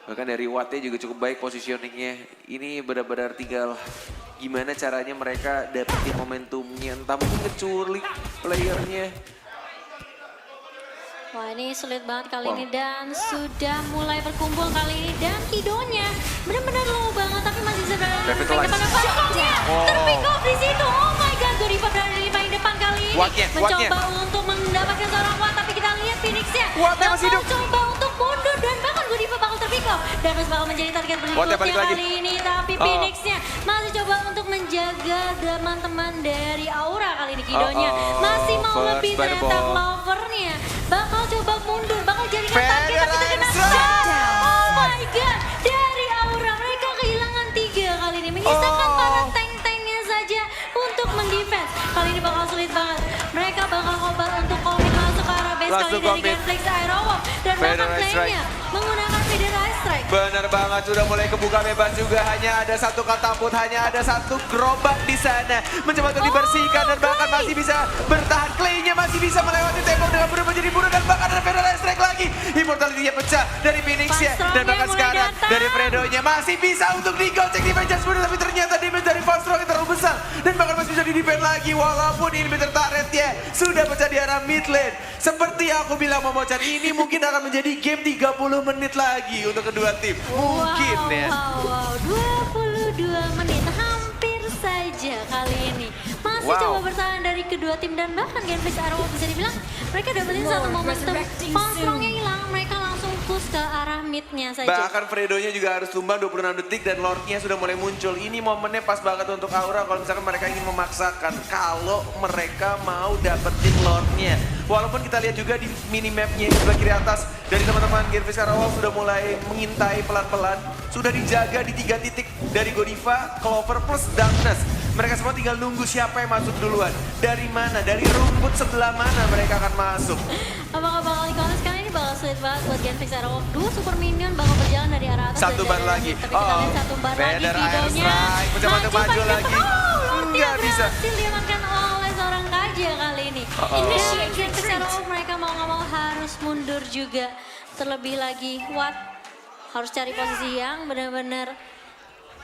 [SPEAKER 2] Bahkan dari Wattnya juga cukup baik positioning-nya. Ini benar-benar tinggal gimana caranya mereka dapetin momentumnya. Entah mungkin ngeculik playernya.
[SPEAKER 1] Wah, ini sulit banget kali
[SPEAKER 2] Wow.
[SPEAKER 1] ini, dan sudah mulai berkumpul kali ini, dan Kidonya benar-benar low banget tapi masih bisa berada di
[SPEAKER 2] Revitalize.
[SPEAKER 1] depan Falconnya.
[SPEAKER 2] Oh.
[SPEAKER 1] Terpick off di situ. Oh my god, Godiva berada di paling depan kali ini.
[SPEAKER 2] Wattnya.
[SPEAKER 1] Mencoba untuk mendapatkan seorang Watt, tapi kita lihat Phoenix-nya.
[SPEAKER 2] Wattnya masih hidup.
[SPEAKER 1] Coba untuk mundur, dan bahkan Godiva bakal terpick off. Dan harus bakal menjadi target
[SPEAKER 2] Wattnya
[SPEAKER 1] berikutnya
[SPEAKER 2] balik lagi.
[SPEAKER 1] kali ini. Tapi
[SPEAKER 2] Oh.
[SPEAKER 1] Phoenix-nya masih coba untuk menjaga teman-teman dari Aura kali ini. Kidonya masih mau
[SPEAKER 2] First
[SPEAKER 1] lebih
[SPEAKER 2] by the
[SPEAKER 1] ternyata
[SPEAKER 2] ball.
[SPEAKER 1] Lovernya. Bakal coba mundur, bakal jadikan target tapi
[SPEAKER 2] Federal
[SPEAKER 1] terkena
[SPEAKER 2] Strike.
[SPEAKER 1] shutdown. Oh my god, dari Aura mereka kehilangan 3 kali ini. Menyisakan para tank-tanknya saja untuk mendefense. Kali ini bakal sulit banget. Mereka bakal coba untuk commit masuk ke arah base kali
[SPEAKER 2] Langsung
[SPEAKER 1] ini dari
[SPEAKER 2] commit.
[SPEAKER 1] Genflix Aerowolf. Dan bahkan
[SPEAKER 2] Federal Strike.
[SPEAKER 1] playnya menggunakan Federal Strike.
[SPEAKER 2] Benar banget, sudah mulai kebuka bebas juga. Hanya ada satu katapult, hanya ada satu gerobak di sana. Mencoba untuk dibersihkan dan bahkan
[SPEAKER 1] Clay.
[SPEAKER 2] masih bisa bertahan. Clay-nya masih bisa melewati tembok dengan berubah menjadi buruh, dan bahkan ada Federal Strike lagi. Immortality-nya pecah dari Phoenix-nya.
[SPEAKER 1] Fast
[SPEAKER 2] Dan bahkan
[SPEAKER 1] Strong-nya
[SPEAKER 2] sekarang
[SPEAKER 1] mulai datang.
[SPEAKER 2] dari Fredo-nya masih bisa untuk di-gocek di Vengeance Buruh, tapi ternyata damage dari Fast Strong terlalu besar. Dan bahkan masih bisa di-defend lagi walaupun inhibitor turret-nya sudah pecah di arah mid lane. Seperti yang aku bilang Momochan, ini mungkin akan menjadi game 30 menit lagi untuk kedua tim. Mungkin ya.
[SPEAKER 1] Wow, 22 menit hampir saja kali ini. Masih
[SPEAKER 2] Wow.
[SPEAKER 1] coba bertahan dari kedua tim, dan bahkan Genflix Aerowolf bisa dibilang mereka dapetin satu
[SPEAKER 3] Lord
[SPEAKER 1] momentum.
[SPEAKER 3] resurrecting
[SPEAKER 1] Falconnya
[SPEAKER 3] soon.
[SPEAKER 1] hilang, mereka langsung push ke arah midnya saja.
[SPEAKER 2] Bahkan Fredonya juga harus tumbang 26 detik dan Lordnya sudah mulai muncul. Ini momennya pas banget untuk Aura kalau misalkan mereka ingin memaksakan. Kalau mereka mau dapetin Lordnya. Walaupun kita lihat juga di minimapnya di sebelah kiri atas dari teman-teman Genflix Aerowolf sudah mulai mengintai pelan-pelan. Sudah dijaga di 3 titik dari Godiva, Clover plus Darkness. Mereka semua tinggal nunggu siapa yang masuk duluan. Dari mana, dari rumput sebelah mana mereka akan masuk.
[SPEAKER 1] Apakah bakal ikonis? Karena ini bakal sulit banget buat Genflix Aerowolf. 2 super minion bakal berjalan dari arah atas.
[SPEAKER 2] Satu
[SPEAKER 1] dan
[SPEAKER 2] bar
[SPEAKER 1] dari arah
[SPEAKER 2] lagi.
[SPEAKER 1] mid. Tapi kita lihat satu bar lagi
[SPEAKER 2] Feder Iron
[SPEAKER 1] Kidonya.
[SPEAKER 2] Strike. Mencoba untuk maju
[SPEAKER 1] pakai
[SPEAKER 2] lagi.
[SPEAKER 1] Oh, Lordnya
[SPEAKER 2] Nggak bisa.
[SPEAKER 1] berhasil diamankan oleh seorang Kaja kali ini. Dan Genflix Aerowolf mereka mau nggak mau harus mundur juga. Terlebih lagi Watt harus cari posisi yang benar-benar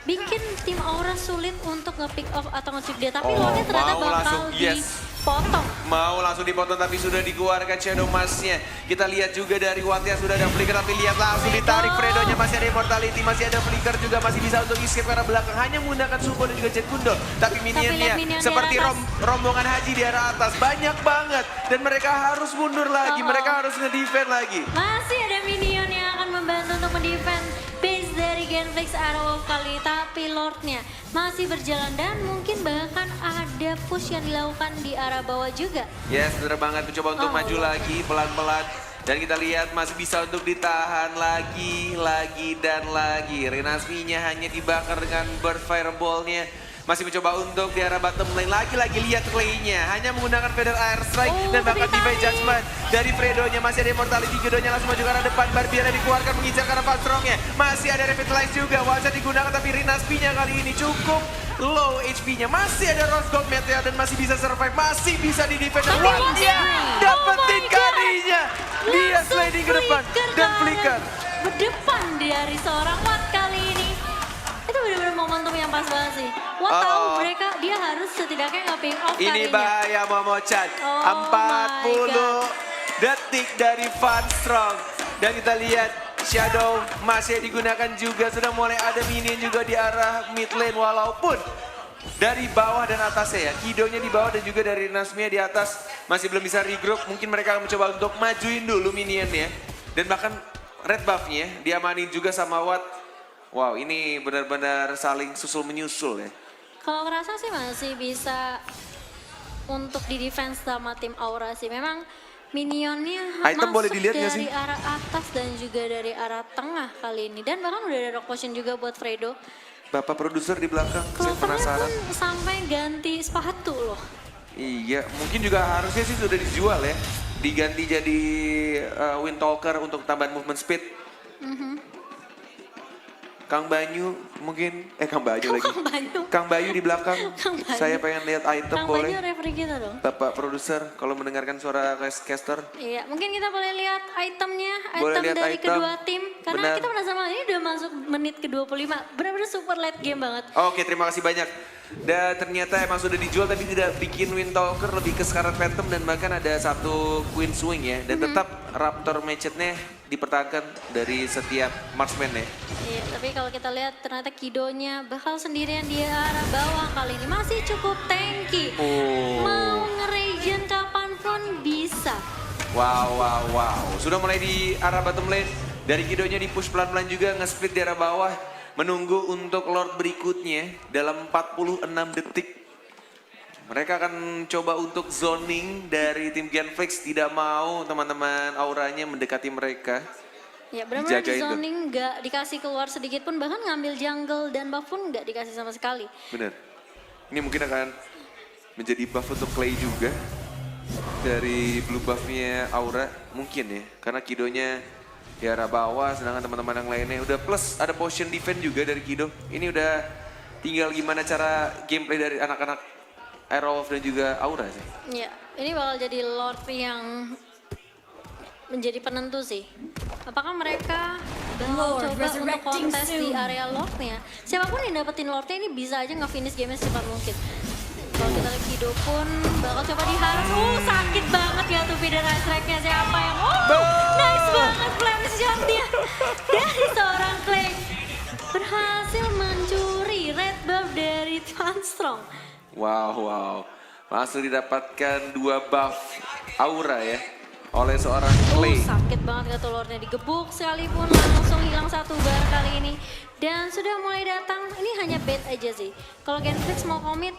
[SPEAKER 1] bikin tim Aura sulit untuk nge-pick off atau nge-chip dia. Tapi Lordnya ternyata
[SPEAKER 2] mau
[SPEAKER 1] bakal
[SPEAKER 2] langsung, yes.
[SPEAKER 1] dipotong.
[SPEAKER 2] Mau langsung dipotong tapi sudah dikeluarkan Shadow Mask-nya. Kita lihat juga dari Wattnya sudah ada flicker, tapi lihat langsung ditarik Fredo-nya. Masih ada Immortality, masih ada flicker juga, masih bisa untuk escape ke arah belakang. Hanya menggunakan Subo dan juga Jet Gundol. Tapi minionnya
[SPEAKER 1] lihat minion di
[SPEAKER 2] seperti
[SPEAKER 1] arah atas.
[SPEAKER 2] rombongan haji di arah atas. Banyak banget. Dan mereka harus mundur lagi, mereka harus nge-defend lagi.
[SPEAKER 1] Masih ada minion yang akan membantu untuk mendefend base dari Genflix Aerowolf kali. Tapi Lordnya masih berjalan dan mungkin bahkan ada push yang dilakukan di arah bawah juga.
[SPEAKER 2] Yes, bener banget. Mencoba untuk
[SPEAKER 1] Oh.
[SPEAKER 2] maju lagi pelan-pelan. Dan kita lihat masih bisa untuk ditahan lagi dan lagi. Renasminya hanya dibakar dengan Bird Fireball-nya. masih mencoba untuk di arah bottom lane. Lagi-lagi lihat Clay-nya, hanya menggunakan Feather Air Strike dan bahkan Divine Judgment dari Fredo-nya. Masih ada Immortality, Guido-nya langsung maju ke arah depan. Barbiera dikeluarkan mengincar ke arah Strong-nya. Masih ada Revitalize juga, Waza digunakan tapi Rinaspi-nya kali ini cukup low HP-nya. Masih ada Rose Gold Meteor dan masih bisa survive, masih bisa di defend. Wah, dia dapetin karinya. Dia sliding ke depan dan flicker.
[SPEAKER 1] Berdepan dari seorang Watt kali ini. Itu benar-benar momentum yang pas banget sih. Watt tahu mereka, dia harus setidaknya nge-ping off
[SPEAKER 2] Ini
[SPEAKER 1] karinya.
[SPEAKER 2] bahaya Momo-chan.
[SPEAKER 1] Oh
[SPEAKER 2] 40 detik dari Van Strong. Dan kita lihat Shadow masih digunakan juga. Sudah mulai ada minion juga di arah mid lane. Walaupun dari bawah dan atasnya ya. Kidonya di bawah dan juga dari Nasmia di atas. Masih belum bisa regroup. Mungkin mereka akan mencoba untuk majuin dulu minionnya. Dan bahkan red buff-nya diamanin juga sama Watt. Wow, ini benar-benar saling susul-menyusul ya.
[SPEAKER 1] Kalau ngerasa sih masih bisa untuk di defense sama tim Aura sih. Memang minionnya
[SPEAKER 2] Item boleh dilihat nggak
[SPEAKER 1] dari
[SPEAKER 2] sih?
[SPEAKER 1] arah atas dan juga dari arah tengah kali ini. Dan bahkan udah ada rock potion juga buat Fredo.
[SPEAKER 2] Bapak produser di belakang, saya
[SPEAKER 1] Clovernya
[SPEAKER 2] penasaran.
[SPEAKER 1] pun sampai ganti sepatu loh.
[SPEAKER 2] Iya, mungkin juga harusnya sih sudah dijual ya. Diganti jadi Wind Talker untuk tambahan movement speed. Kang Banyu mungkin, Kang Banyu lagi.
[SPEAKER 1] Kang Banyu.
[SPEAKER 2] Kang Bayu di belakang.
[SPEAKER 1] Kang Banyu.
[SPEAKER 2] Saya pengen lihat item
[SPEAKER 1] Kang
[SPEAKER 2] boleh.
[SPEAKER 1] Banyu referee kita dong.
[SPEAKER 2] Bapak produser, kalau mendengarkan suara caster.
[SPEAKER 1] Iya, mungkin kita boleh lihat itemnya,
[SPEAKER 2] Boleh
[SPEAKER 1] item
[SPEAKER 2] lihat
[SPEAKER 1] dari
[SPEAKER 2] item.
[SPEAKER 1] kedua tim. Karena
[SPEAKER 2] Benar.
[SPEAKER 1] kita penasaran, ini udah masuk menit ke-25. Benar-benar super late game banget.
[SPEAKER 2] Oke, terima kasih banyak. Dan ternyata emang sudah dijual tapi tidak bikin Wind Talker, lebih ke Scarlet Phantom dan bahkan ada satu Queen Swing ya. Dan tetap Raptor Machete-nya dipertahankan dari setiap marksman ya.
[SPEAKER 1] Iya, tapi kalau kita lihat ternyata Kidonya bakal sendirian di arah bawah kali ini. Masih cukup tanky. Mau nge-regen kapanpun bisa.
[SPEAKER 2] Wow, wow, wow. Sudah mulai di arah bottom lane. Dari Kidonya di push pelan-pelan juga nge-split di arah bawah. Menunggu untuk Lord berikutnya dalam 46 detik. Mereka akan coba untuk zoning dari tim Genflix. Tidak mau teman-teman Auranya mendekati mereka.
[SPEAKER 1] Ya benar-benar
[SPEAKER 2] Dijaga
[SPEAKER 1] di
[SPEAKER 2] itu.
[SPEAKER 1] zoning nggak dikasih keluar sedikit pun. Bahkan ngambil jungle dan buff pun nggak dikasih sama sekali.
[SPEAKER 2] Benar. Ini mungkin akan menjadi buff untuk Clay juga. Dari blue buffnya Aura mungkin ya. Karena Kidonya di arah bawah, sedangkan teman-teman yang lainnya udah plus ada potion defense juga dari Kido. Ini udah tinggal gimana cara gameplay dari anak-anak Aerowolf dan juga Aura sih.
[SPEAKER 1] Ya, ini bakal jadi Lord yang menjadi penentu sih. Apakah mereka bakal
[SPEAKER 3] Lord
[SPEAKER 1] coba untuk
[SPEAKER 3] resurrecting
[SPEAKER 1] kontes di
[SPEAKER 3] soon.
[SPEAKER 1] area Lordnya? Siapapun yang dapetin Lordnya ini bisa aja nge-finish game-nya secepat mungkin. Kalau kita lihat Kido pun bakal coba diharus. Sakit banget ya tuh feeder strike-nya siapa yang... Nice banget flame shot dia dari seorang Clay. Berhasil mencuri red buff dari Van Strong.
[SPEAKER 2] Wow, wow. Langsung didapatkan 2 buff Aura ya. Oleh seorang Clay.
[SPEAKER 1] Sakit banget kata Lordnya digebuk sekalipun langsung hilang 1 bar kali ini. Dan sudah mulai datang, ini hanya bait aja sih. Kalau Genflix mau komit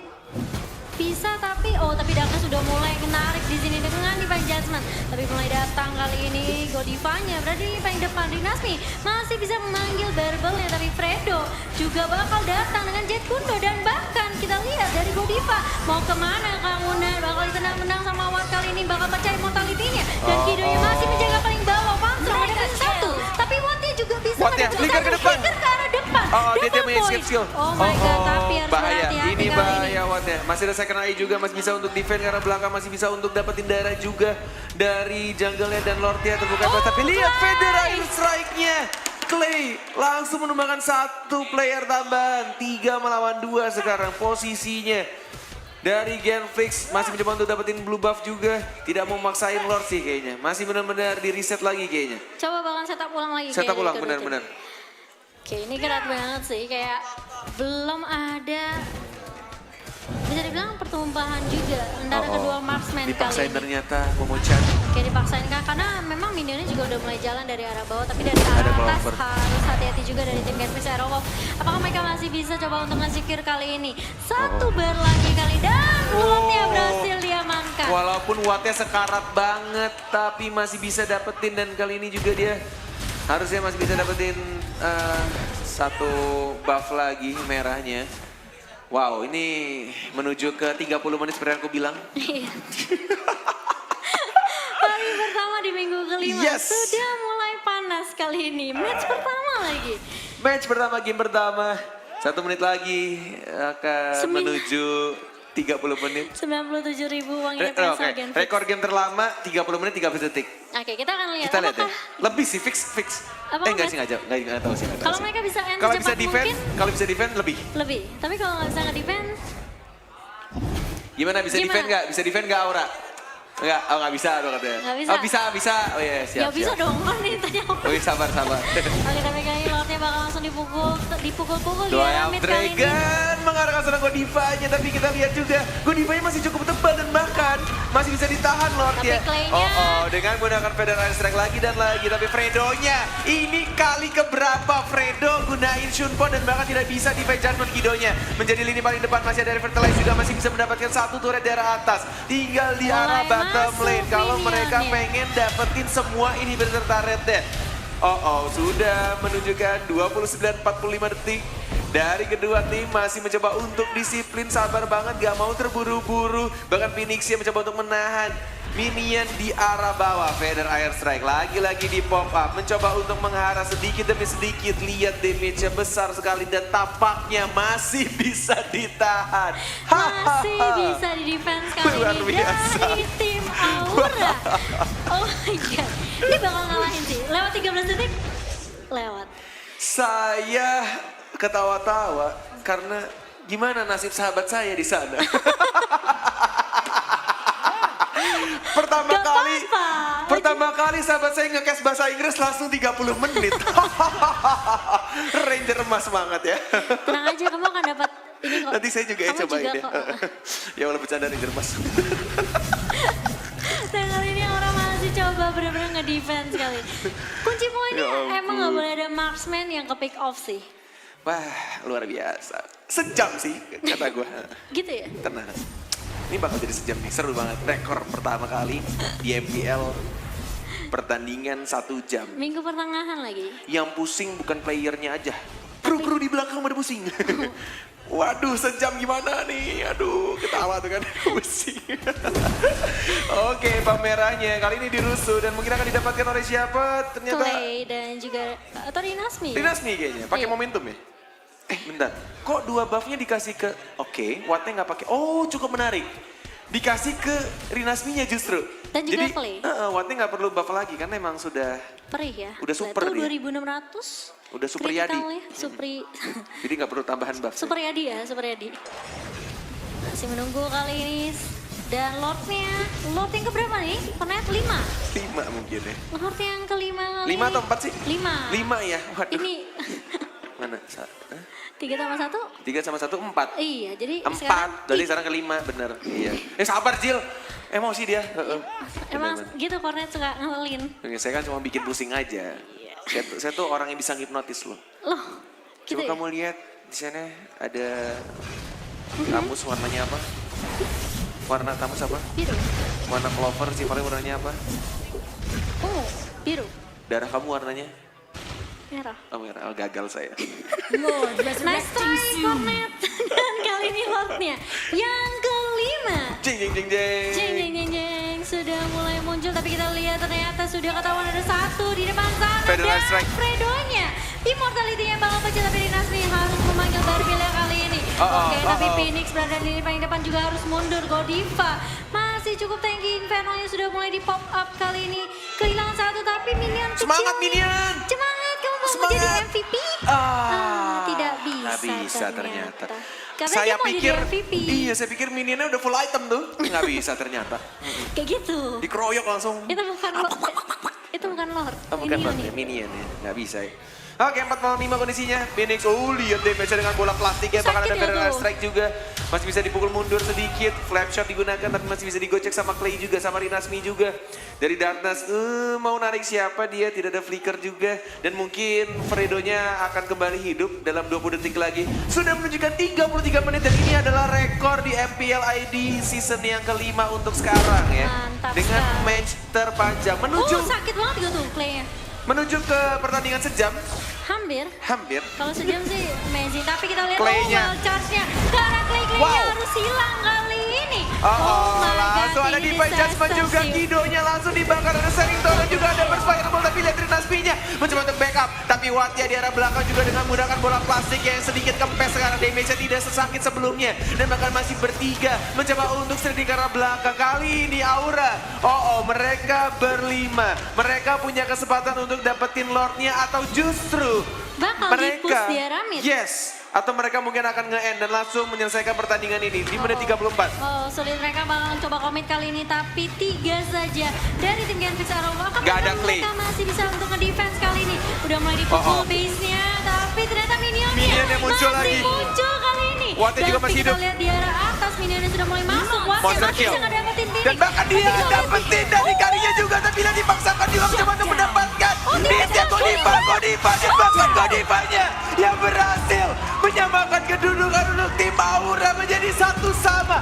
[SPEAKER 1] bisa tapi Daka sudah mulai menarik di sini dengan Divine Judgment. Tapi mulai datang kali ini Godivanya berada di paling depan. Rinasmi masih bisa memanggil Barbelnya tapi Fredo juga bakal datang dengan Jet Kundo dan bahkan kita lihat dari Godiva mau kemana Kang Una bakal ditendang-tendang sama Watt kali ini bakal pecah mortality-nya dan Kidonya masih menjaga paling bawah. Panzer ada satu tapi Wattnya juga bisa
[SPEAKER 2] Wattnya flicker ke depan.
[SPEAKER 1] Flicker ke arah depan.
[SPEAKER 2] Dia
[SPEAKER 1] Double
[SPEAKER 2] punya
[SPEAKER 1] point.
[SPEAKER 2] escape skill.
[SPEAKER 1] Oh my god, tapi harus
[SPEAKER 2] bahaya.
[SPEAKER 1] berhati-hati
[SPEAKER 2] Ini
[SPEAKER 1] kali
[SPEAKER 2] bahaya Watt ya. Masih ada second eye juga, masih bisa untuk defend karena belakang masih bisa untuk dapetin darah juga dari jungle-nya dan Lordnya terbuka. Tapi lihat Feather Air Strike-nya. Clay langsung menumbangkan 1 player tambahan. 3 melawan 2 sekarang posisinya. Dari Genflix masih mencoba untuk dapetin blue buff juga. Tidak mau maksain Lord sih kayaknya. Masih benar-benar di reset lagi kayaknya.
[SPEAKER 1] Coba bakal setup ulang lagi.
[SPEAKER 2] Setup
[SPEAKER 1] kayaknya
[SPEAKER 2] ulang
[SPEAKER 1] kedua tim.
[SPEAKER 2] benar-benar.
[SPEAKER 1] Oke, ini kerat banget sih. Kayak belum ada, bisa dibilang pertumpahan juga antara kedua marksman kali
[SPEAKER 2] Dipaksain
[SPEAKER 1] ini.
[SPEAKER 2] ternyata Momo-chan.
[SPEAKER 1] Oke, dipaksain kah? Karena memang minionnya juga udah mulai jalan dari arah bawah, tapi dari arah
[SPEAKER 2] Ada
[SPEAKER 1] atas
[SPEAKER 2] Clover.
[SPEAKER 1] harus hati-hati juga dari tim Genflix Aerowolf. Apakah mereka masih bisa coba untuk nge-secure kali ini? 1 bar lagi kali dan Wattnya berhasil diamankan.
[SPEAKER 2] Walaupun Wattnya sekarat banget, tapi masih bisa dapetin dan kali ini juga dia harusnya masih bisa dapetin 1 buff lagi merahnya. Wow, ini menuju ke 30 menit seperti yang aku bilang.
[SPEAKER 1] Iya. Hari pertama di minggu kelima
[SPEAKER 2] Yes.
[SPEAKER 1] sudah mulai panas kali ini. Match pertama lagi.
[SPEAKER 2] Match pertama, game pertama. 1 menit lagi akan menuju 30 menit.
[SPEAKER 1] 97.000 uang IPS
[SPEAKER 2] Oke,
[SPEAKER 1] Gen Fix.
[SPEAKER 2] rekor game terlama 30 menit 13 detik.
[SPEAKER 1] Oke, kita akan lihat.
[SPEAKER 2] Kita lihat ya.
[SPEAKER 1] Apakah
[SPEAKER 2] Lebih sih, fix.
[SPEAKER 1] Apa
[SPEAKER 2] Enggak
[SPEAKER 1] Mas?
[SPEAKER 2] sih, enggak tahu sih. nggak tahu
[SPEAKER 1] kalau
[SPEAKER 2] sih.
[SPEAKER 1] mereka bisa end
[SPEAKER 2] Kalau bisa
[SPEAKER 1] secepat
[SPEAKER 2] defense,
[SPEAKER 1] mungkin
[SPEAKER 2] kalau bisa defense lebih.
[SPEAKER 1] lebih. Tapi kalau nggak bisa nge-defense,
[SPEAKER 2] Gimana bisa
[SPEAKER 1] Gimana?
[SPEAKER 2] defense nggak? Bisa defense nggak Aura? Enggak, oh nggak bisa tuh katanya.
[SPEAKER 1] Nggak bisa.
[SPEAKER 2] Oh bisa. Oh iya, siap.
[SPEAKER 1] ya bisa
[SPEAKER 2] siap.
[SPEAKER 1] dong kan nih tanya.
[SPEAKER 2] Oh iya, sabar.
[SPEAKER 1] Oke, tapi kali ini Lordnya bakal langsung dipukul-pukul
[SPEAKER 2] Doa
[SPEAKER 1] dia
[SPEAKER 2] yang
[SPEAKER 1] mid kali ini.
[SPEAKER 2] Dragon mengarahkan serang Godivanya, tapi kita lihat juga Godivanya masih cukup tebal dan bahkan masih bisa ditahan Lord
[SPEAKER 1] Tapi
[SPEAKER 2] ya.
[SPEAKER 1] Clay-nya-
[SPEAKER 2] Oh, dengan menggunakan Feather Iron Strike lagi dan lagi, tapi Fredonya ini kali keberapa Fredo gunain Shunpon dan bahkan tidak bisa defend Judgment Kidonya. Menjadi lini paling depan masih ada Fertilize juga masih bisa mendapatkan 1 turret dari atas. Tinggal di arah
[SPEAKER 1] Mulai
[SPEAKER 2] bottom
[SPEAKER 1] masuk
[SPEAKER 2] lane kalau mereka
[SPEAKER 1] minionnya.
[SPEAKER 2] pengen dapetin semua inhibitor turretnya. Sudah menunjukkan 29-45 detik. Dari kedua tim masih mencoba untuk disiplin, sabar banget, gak mau terburu-buru. Bahkan Phoenix yang mencoba untuk menahan minion di arah bawah. Feather Iron Strike lagi-lagi di pop up, mencoba untuk menghara sedikit demi sedikit. Lihat damage-nya besar sekali dan tampaknya masih bisa ditahan.
[SPEAKER 1] Masih bisa di defense kali
[SPEAKER 2] Luar
[SPEAKER 1] ini
[SPEAKER 2] biasa.
[SPEAKER 1] dari tim Aura. Oh my god, ini bakal ngalahin sih. Lewat 13 detik, lewat.
[SPEAKER 2] Saya ketawa-tawa karena gimana nasib sahabat saya di sana.
[SPEAKER 1] Gak apa-apa.
[SPEAKER 2] Pertama kali sahabat saya nge-cast bahasa Inggris langsung 30 menit. Ranger emas semangat ya.
[SPEAKER 1] Tenang aja, kamu akan dapat ini kok.
[SPEAKER 2] Nanti saya juga ya
[SPEAKER 1] Kamu
[SPEAKER 2] cobain
[SPEAKER 1] juga
[SPEAKER 2] ya.
[SPEAKER 1] kok.
[SPEAKER 2] Ya walaupun bercanda Ranger emas.
[SPEAKER 1] Dan kali ini orang masih coba benar-benar nge-defense kali. Kunci poinnya
[SPEAKER 2] Ya ampun.
[SPEAKER 1] emang gak boleh ada marksman yang ke pick off sih.
[SPEAKER 2] Wah, luar biasa. Sejam sih kata gue.
[SPEAKER 1] Gitu ya?
[SPEAKER 2] Tenang. Ini bakal jadi sejam nih, seru banget. Rekor pertama kali di MPL pertandingan 1 jam.
[SPEAKER 1] Minggu pertengahan lagi.
[SPEAKER 2] Yang pusing bukan playernya aja. Kru di belakang pada pusing. Waduh, sejam gimana nih? Aduh, ketawa tuh kan pusing. Oke, pamerannya kali ini dirusuh dan mungkin akan didapatkan oleh siapa? Ternyata
[SPEAKER 1] Clay dan juga atau Rinasmi.
[SPEAKER 2] Rinas nih kayaknya, pakai
[SPEAKER 1] Iya.
[SPEAKER 2] momentum ya. Bentar, kok 2 buffnya dikasih ke, oke, Wattnya nggak pakai. Oh, cukup menarik. Dikasih ke Rinasminya justru.
[SPEAKER 1] Dan juga
[SPEAKER 2] Jadi,
[SPEAKER 1] Clay.
[SPEAKER 2] Wattnya nggak perlu buff lagi karena emang sudah,
[SPEAKER 1] Perih ya.
[SPEAKER 2] Udah super
[SPEAKER 1] Itu
[SPEAKER 2] dia.
[SPEAKER 1] 2600.
[SPEAKER 2] Udah super Yadi.
[SPEAKER 1] Critical ya,
[SPEAKER 2] jadi nggak perlu tambahan buff.
[SPEAKER 1] Super Yadi ya, Super Yadi. Masih menunggu kali ini. Dan Lordnya, Lord yang keberapa nih? Kornet 5.
[SPEAKER 2] 5 mungkin ya.
[SPEAKER 1] Lord yang kelima kali
[SPEAKER 2] 5 atau 4 sih?
[SPEAKER 1] 5.
[SPEAKER 2] 5 ya, waduh.
[SPEAKER 1] Ini
[SPEAKER 2] Mana?
[SPEAKER 1] 3 tambah 1?
[SPEAKER 2] 3 sama 1, 4.
[SPEAKER 1] Iya, jadi
[SPEAKER 2] 4, jadi sekarang ke-5, bener. Iya. Sabar Jill, emosi dia.
[SPEAKER 1] emang
[SPEAKER 2] Bener-bener.
[SPEAKER 1] gitu Kornet suka ngeselin.
[SPEAKER 2] Saya kan cuma bikin pusing aja. Saya tuh orang yang bisa hipnotis loh.
[SPEAKER 1] Loh, gitu
[SPEAKER 2] Coba
[SPEAKER 1] ya?
[SPEAKER 2] kamu lihat di sana ada kamus warnanya apa? Warna kamus apa?
[SPEAKER 1] Biru.
[SPEAKER 2] Warna clover sih paling warnanya apa?
[SPEAKER 1] Ungu, biru,
[SPEAKER 2] Darah kamu warnanya?
[SPEAKER 1] merah.
[SPEAKER 2] Oh merah, oh, gagal saya.
[SPEAKER 3] Lord
[SPEAKER 1] Nice
[SPEAKER 3] resurrecting
[SPEAKER 1] try
[SPEAKER 3] soon.
[SPEAKER 1] Kornet. Dan kali ini Lordnya yang kelima.
[SPEAKER 2] Jeng jeng jeng jeng.
[SPEAKER 1] Jeng jeng jeng jeng sudah mulai muncul tapi kita lihat ternyata sudah ketahuan ada 1 di depan sana
[SPEAKER 2] Feather
[SPEAKER 1] dan
[SPEAKER 2] Iron Strike.
[SPEAKER 1] Fredonya Immortality-nya bakal pecah tapi Dinasmi harus memanggil Barbilla kali ini. Oke, tapi Phoenix berada di paling depan juga harus mundur. Godiva masih cukup tanky, Inferno-nya sudah mulai di pop up kali ini. Kehilangan 1 tapi minion kecil.
[SPEAKER 2] Semangat, minion!
[SPEAKER 1] Semangat, kamu mau
[SPEAKER 2] Semangat!
[SPEAKER 1] menjadi MVP? Tidak bisa,
[SPEAKER 2] Nggak bisa ternyata.
[SPEAKER 1] Karena
[SPEAKER 2] Saya
[SPEAKER 1] dia mau
[SPEAKER 2] pikir,
[SPEAKER 1] jadi MVP.
[SPEAKER 2] iya saya pikir minionnya udah full item tuh. Nggak bisa ternyata.
[SPEAKER 1] Kayak gitu.
[SPEAKER 2] Dikeroyok langsung.
[SPEAKER 1] Itu bukan Lord. Itu bukan Lord.
[SPEAKER 2] Oh, bukan
[SPEAKER 1] Ini
[SPEAKER 2] Lord
[SPEAKER 1] Yuni.
[SPEAKER 2] ya, minion ya. Nggak bisa ya. Oke, 4-5 kondisinya. Phoenix, lihat damage dengan bola plastiknya. Bahkan
[SPEAKER 1] Sakit
[SPEAKER 2] ada
[SPEAKER 1] ya
[SPEAKER 2] Feather
[SPEAKER 1] tuh.
[SPEAKER 2] Strike juga. Masih bisa dipukul mundur sedikit. Flap shot digunakan, tapi masih bisa digocek sama Clay juga, sama Rinasmi juga. Dari Darkness, mau narik siapa dia? Tidak ada flicker juga. Dan mungkin Fredonya akan kembali hidup dalam 20 detik lagi. Sudah menunjukkan 33 menit dan ini adalah rekor di MPL ID season yang kelima untuk sekarang ya.
[SPEAKER 1] Mantap
[SPEAKER 2] Dengan
[SPEAKER 1] sekali.
[SPEAKER 2] match terpanjang.
[SPEAKER 1] Sakit banget gitu tuh playnya.
[SPEAKER 2] Menuju ke pertandingan sejam. Hampir.
[SPEAKER 1] Kalau sejam sih amazing, tapi kita lihat
[SPEAKER 2] Clay-nya.
[SPEAKER 1] wild charge-nya. Karena Clay-nya
[SPEAKER 2] Wow.
[SPEAKER 1] harus hilang kali ini.
[SPEAKER 2] Oh,
[SPEAKER 1] my God,
[SPEAKER 2] langsung ada
[SPEAKER 1] ini
[SPEAKER 2] Divine Judgment juga,
[SPEAKER 1] disaster sih.
[SPEAKER 2] Kidonya langsung dibakar, ada Serrington dan juga ada Burst Fireball, tapi lihat Rinaspi-nya mencoba untuk backup, tapi Watya di arah belakang juga dengan menggunakan bola plastik yang sedikit kempes sekarang, damage-nya tidak sesakit sebelumnya, dan bahkan masih bertiga mencoba untuk sering ke arah belakang. Kali ini Aura, mereka berlima, mereka punya kesempatan untuk dapetin Lord-nya atau justru
[SPEAKER 1] Bakal di-push di arah mid.
[SPEAKER 2] yes, atau mereka mungkin akan nge-end dan langsung menyelesaikan pertandingan ini di menit 34.
[SPEAKER 1] Sulit mereka bakal coba komit kali ini, tapi 3 saja dari tim Genfix Arrow.
[SPEAKER 2] Nggak ada Clay.
[SPEAKER 1] Mereka masih bisa untuk nge-defense kali ini. Udah mulai dipukul base-nya, tapi ternyata minionnya
[SPEAKER 2] Minionnya muncul
[SPEAKER 1] masih
[SPEAKER 2] lagi.
[SPEAKER 1] muncul kali ini.
[SPEAKER 2] Watya juga masih hidup.
[SPEAKER 1] Kita lihat di arah atas, minionnya sudah mulai masuk. Watya
[SPEAKER 2] Monster
[SPEAKER 1] masih
[SPEAKER 2] kill.
[SPEAKER 1] bisa ngedapetin Phoenix.
[SPEAKER 2] Dan bahkan dia
[SPEAKER 1] Tapi nggak
[SPEAKER 2] dapetin
[SPEAKER 1] lihat
[SPEAKER 2] dari
[SPEAKER 1] Phoenix.
[SPEAKER 2] kalinya juga, tapi dia dipaksakan juga mencoba untuk mendapatkan.
[SPEAKER 1] tidak,
[SPEAKER 2] Dia Godiva, dan bahkan Godivanya yang berhasil menyamakan kedudukan untuk tim Aura menjadi satu sama.